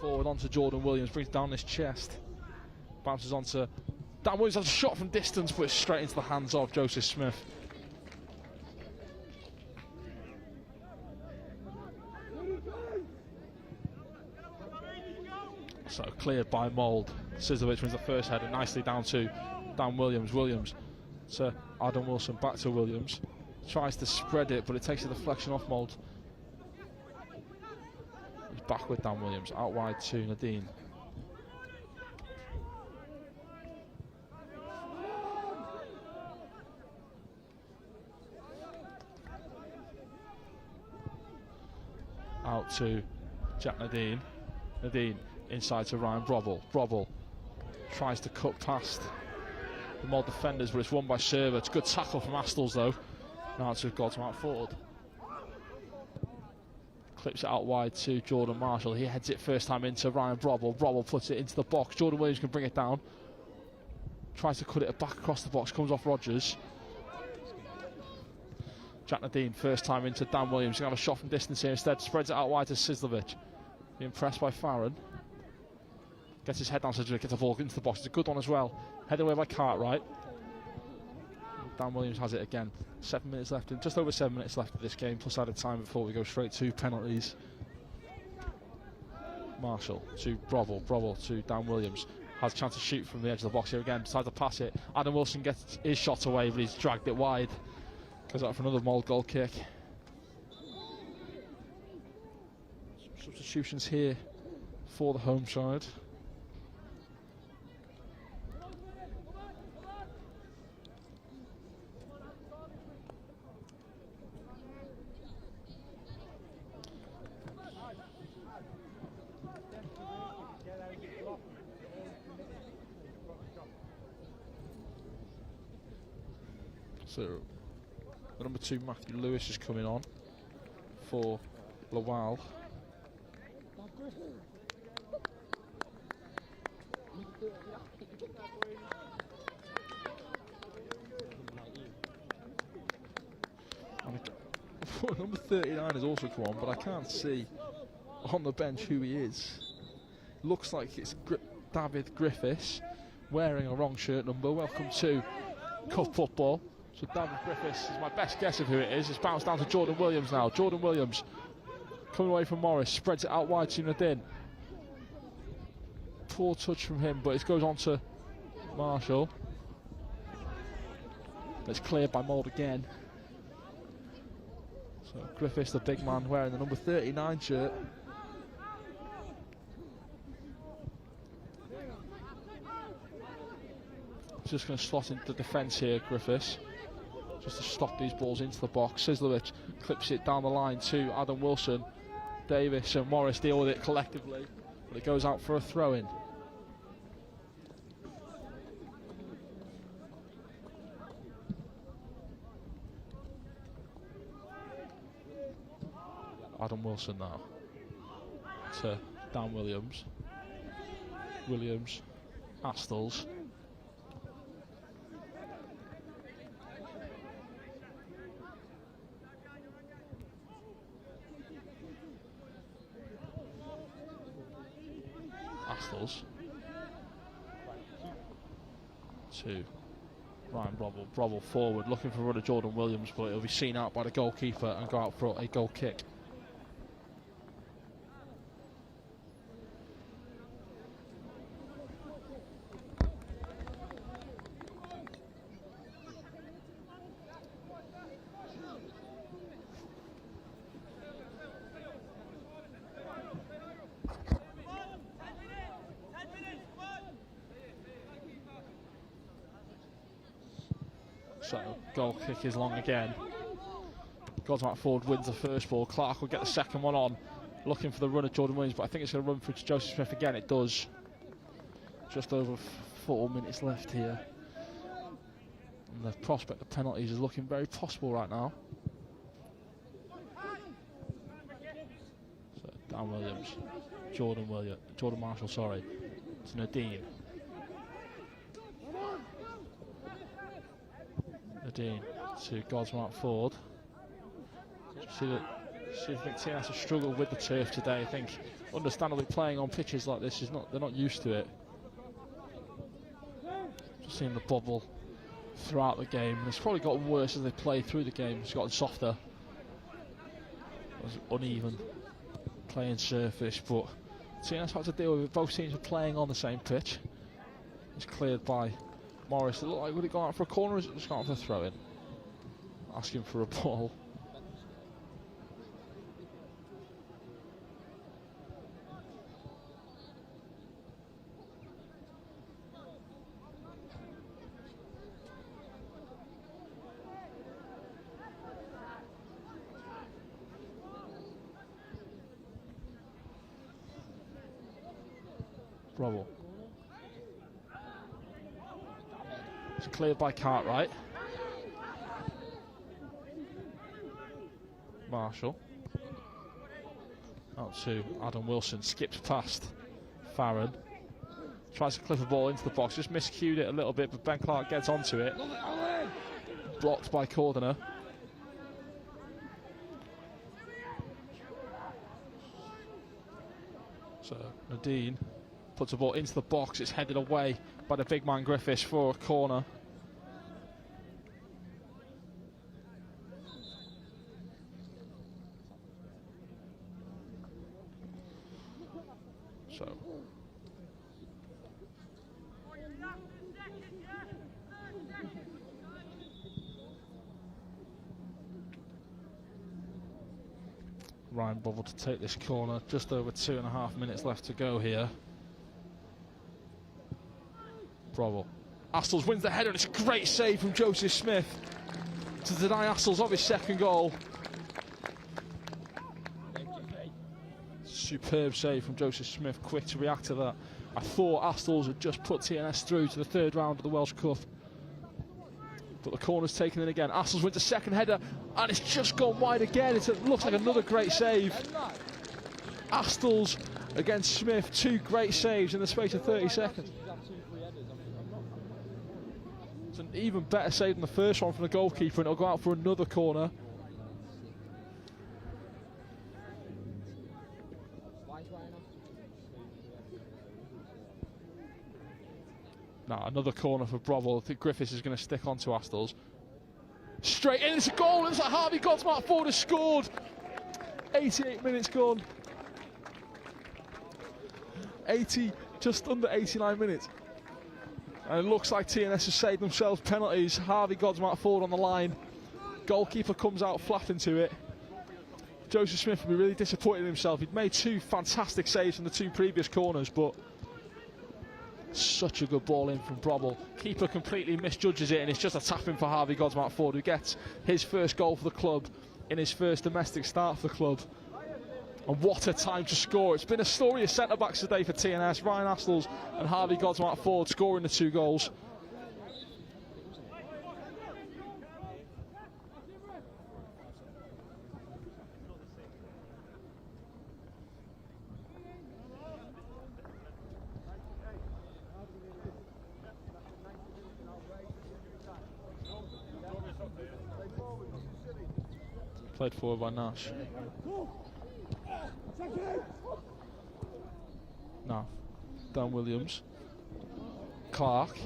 Forward onto Jordan Williams, brings down his chest. Bounces onto Dan Williams, has a shot from distance, but it's straight into the hands of Joseph Smith. So cleared by Mould. Sizovich wins the first header nicely down to Dan Williams. Williams to Adam Wilson, back to Williams. Tries to spread it, but it takes a deflection off Mould. He's back with Dan Williams, out wide to Nadine. Out to Jack Nadine. Nadine inside to Ryan Brobble. Brobble tries to cut past the Mould defenders, but it's won by Server. It's a good tackle from Astles though. Now it's got to out forward. Clips it out wide to Jordan Marshall. He heads it first time into Ryan Brobble. Brobble puts it into the box. Jordan Williams can bring it down. Tries to cut it back across the box. Comes off Rogers. Jack Nadine first time into Dan Williams. He's going to have a shot from distance here instead. Spreads it out wide to Sizlovich. Impressed by Farron. Gets his head down, Sizlovich gets the ball into the box. It's a good one as well. Headed away by Cartwright. Dan Williams has it again. 7 minutes left, and just over 7 minutes left of this game, plus added time before we go straight to penalties. Marshall to Brobble. Brobble to Dan Williams. Has a chance to shoot from the edge of the box here again. Decides to pass it. Adam Wilson gets his shot away, but he's dragged it wide. Goes out for another Mould goal kick. Substitutions here for the home side. So the number 2 Matthew Lewis is coming on for Lawal. Number 39 has also come on, but I can't see on the bench who he is. Looks like it's David Griffiths wearing a wrong shirt number. Welcome to Cup Football. So David Griffiths is my best guess of who it is. It's bounced down to Jordan Williams now. Jordan Williams coming away from Morris, spreads it out wide to Nadine. Poor touch from him, but it goes on to Marshall. It's cleared by Mould again. So Griffiths, the big man, wearing the number 39 shirt. Just going to slot into defence here, Griffiths. Just to stop these balls into the box. Sizlovich clips it down the line to Adam Wilson. Davis and Morris deal with it collectively, but it goes out for a throw-in. Adam Wilson now to Dan Williams. Williams, Astles. Astles to Ryan Brobble. Brobble forward, looking for a run of Jordan Williams, but it'll be seen out by the goalkeeper and go out for a goal kick. So goal kick is long again. Godsmack forward wins the first ball. Clark will get the second one on, looking for the run of Jordan Williams, but I think it's going to run through to Joseph Smith again. It does. Just over 4 minutes left here. And the prospect of penalties is looking very possible right now. So Dan Williams. Jordan Marshall, sorry. To Nadine. Nadine to Godsmart Ford. See if TNS have struggled with the turf today. I think, understandably, playing on pitches like this they're not used to it. Just seeing the bubble throughout the game. It's probably gotten worse as they play through the game. It's gotten softer. It was uneven playing surface, but TNS had to deal with it. Both teams are playing on the same pitch. It's cleared by Morris. It looked like, would it go out for a corner or is it just gone out for a throw-in? Asking for a ball. Bravo. It's cleared by Cartwright. Marshall. Out to Adam Wilson. Skips past Farron. Tries to clip a ball into the box. Just miscued it a little bit, but Ben Clark gets onto it. Blocked by Cordner. So Nadine puts the ball into the box. It's headed away by the big man Griffiths for a corner. So Ryan Bubble to take this corner. Just over 2.5 minutes left to go here. Bravo. Astles wins the header, and it's a great save from Joseph Smith to deny Astles of his second goal. Superb save from Joseph Smith, quick to react to that. I thought Astles had just put TNS through to the third round of the Welsh Cup, but the corner's taken in again. Astles wins the second header, and it's just gone wide again. It looks like another great save. Astles against Smith, 2 great saves in the space of 30 seconds. It's an even better save than the first one from the goalkeeper, and it'll go out for another corner. Now another corner for Bravo. I think Griffiths is going to stick onto Astles. Straight in, it's a goal. It's like Harvey Godsmart Ford has scored. 88 minutes gone. Just under 89 minutes. And it looks like TNS has saved themselves penalties. Harvey Godsmart Ford on the line. Goalkeeper comes out flat into it. Joseph Smith will be really disappointed in himself. He'd made 2 fantastic saves from the 2 previous corners, but such a good ball in from Brobble. Keeper completely misjudges it, and it's just a tap in for Harvey Godsmart Ford, who gets his first goal for the club in his first domestic start for the club. And what a time to score. It's been a story of centre-backs today for TNS. Ryan Astles and Harvey Godsmart Ford scoring the 2 goals. Played forward by Nash. Now, Dan Williams. Clark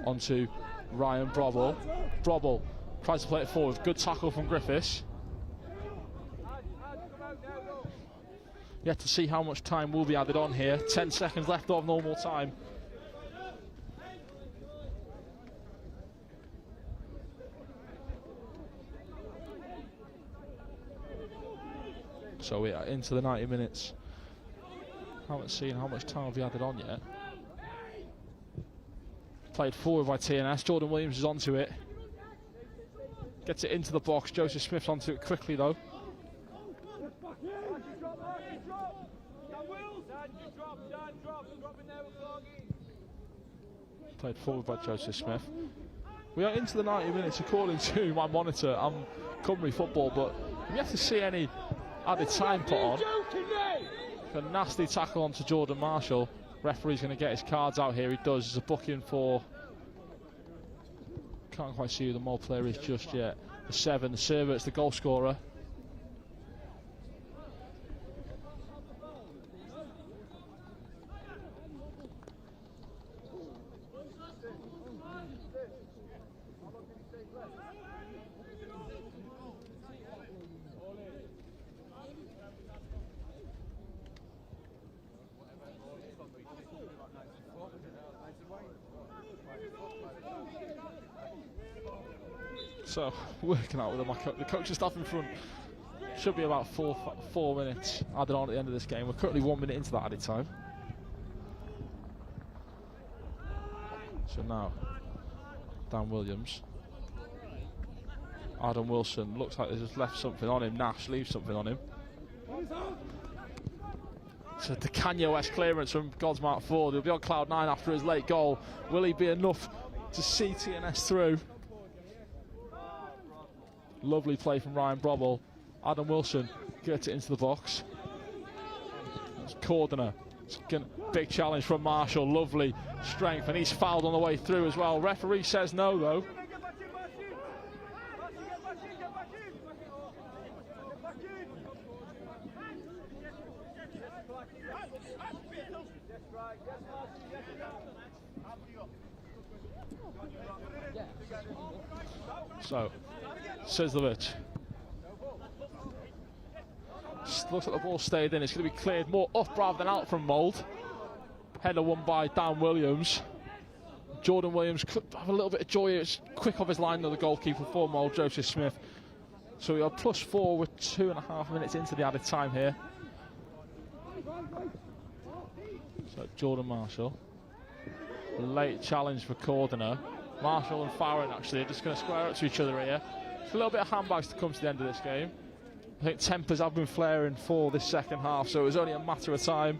onto Ryan Brobble. Brobble tries to play it forward. Good tackle from Griffiths. Yet to see how much time will be added on here. 10 seconds left of normal time. So we are into the 90 minutes. Haven't seen how much time have we added on yet. Played forward by TNS. Jordan Williams is onto it. Gets it into the box. Joseph Smith's onto it quickly though. Played forward by Joseph Smith. We are into the 90 minutes according to my monitor. I'm Cymru Football, but we have to see any Added time put on. A nasty tackle onto Jordan Marshall. Referee's going to get his cards out here. He does. There's a booking for... Can't quite see who the Mold player is just yet. The 7, the server, it's the goal scorer. So, working out with the coaching staff in front. Should be about 4 minutes added on at the end of this game. We're currently 1 minute into that added time. So now, Dan Williams. Adam Wilson, looks like they just left something on him. Nash leaves something on him. So the Kanye West clearance from Godsmark Ford. He'll be on cloud 9 after his late goal. Will he be enough to see TNS through? Lovely play from Ryan Brobble. Adam Wilson gets it into the box. It's Cordner. Big challenge from Marshall. Lovely strength, and he's fouled on the way through as well. Referee says no, though. So, Sizlovic. Looks like the ball stayed in. It's going to be cleared more up rather than out from Mould. Header won by Dan Williams. Jordan Williams could have a little bit of joy. It's quick off his line, though, the goalkeeper for Mould, Joseph Smith. So we are +4 with 2.5 minutes into the added time here. So Jordan Marshall. Late challenge for Cordner. Marshall and Farron actually are just going to square up to each other here. It's a little bit of handbags to come to the end of this game. I think tempers have been flaring for this second half, so it was only a matter of time.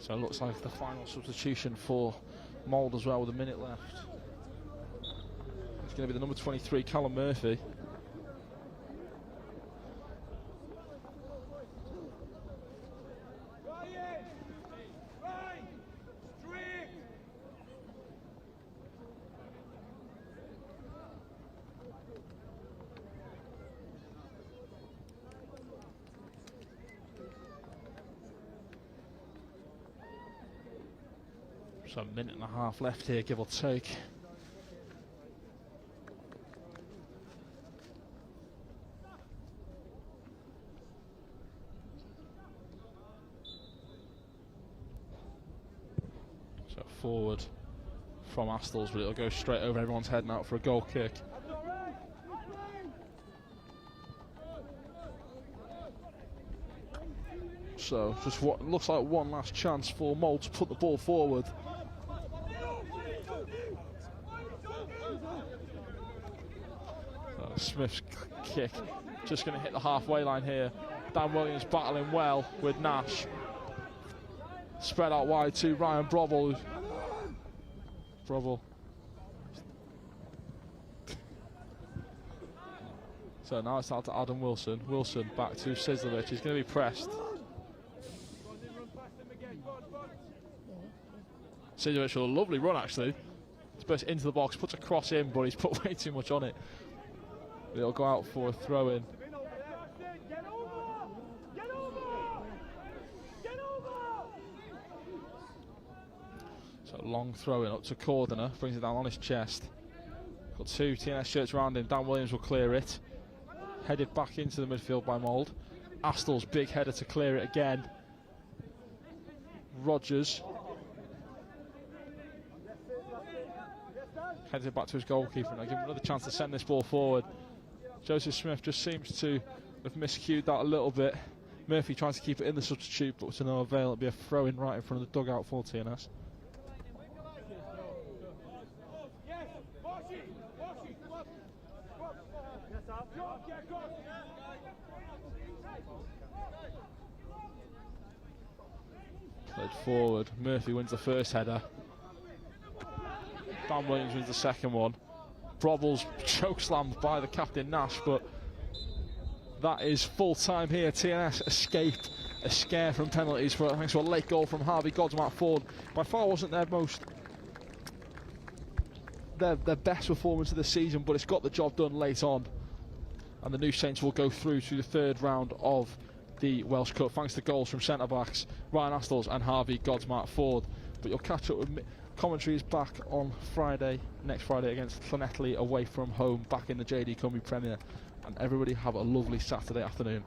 So it looks like the final substitution for Mould as well with a minute left. It's going to be the number 23, Callum Murphy. So a minute and a half left here, give or take. So forward from Astles, but it'll go straight over everyone's head now for a goal kick. So just what looks like one last chance for Mould to put the ball forward. Smith's kick just going to hit the halfway line here. Dan Williams battling well with Nash. Spread out wide to Ryan Brobble. So now it's out to Adam Wilson. Wilson back to Sizlovic. He's going to be pressed. Sizlovic with a lovely run actually. He's burst into the box, puts a cross in, but he's put way too much on it. It'll go out for a throw-in. So long throw-in up to Cordner, brings it down on his chest. Got 2 TNS shirts around him. Dan Williams will clear it. Headed back into the midfield by Mould. Astles, big header to clear it again. Rogers. Heads it back to his goalkeeper and I give him another chance to send this ball forward. Joseph Smith just seems to have miscued that a little bit. Murphy tries to keep it in the substitute, but to no avail. It'll be a throw-in right in front of the dugout for TNS. Played forward. Murphy wins the first header. Dan Williams wins the second one. Brobble's chokeslammed by the captain Nash, but that is full time here. TNS escaped a scare from penalties thanks to a late goal from Harvey Godsmart Ford. By far wasn't their best performance of the season, but it's got the job done late on. And the New Saints will go through to the third round of the Welsh Cup thanks to goals from centre-backs Ryan Astles and Harvey Godsmart Ford. But you'll catch up with me. Commentary is back on Friday, next Friday, against Llanelli away from home, back in the JD Cymru Premier. And everybody have a lovely Saturday afternoon.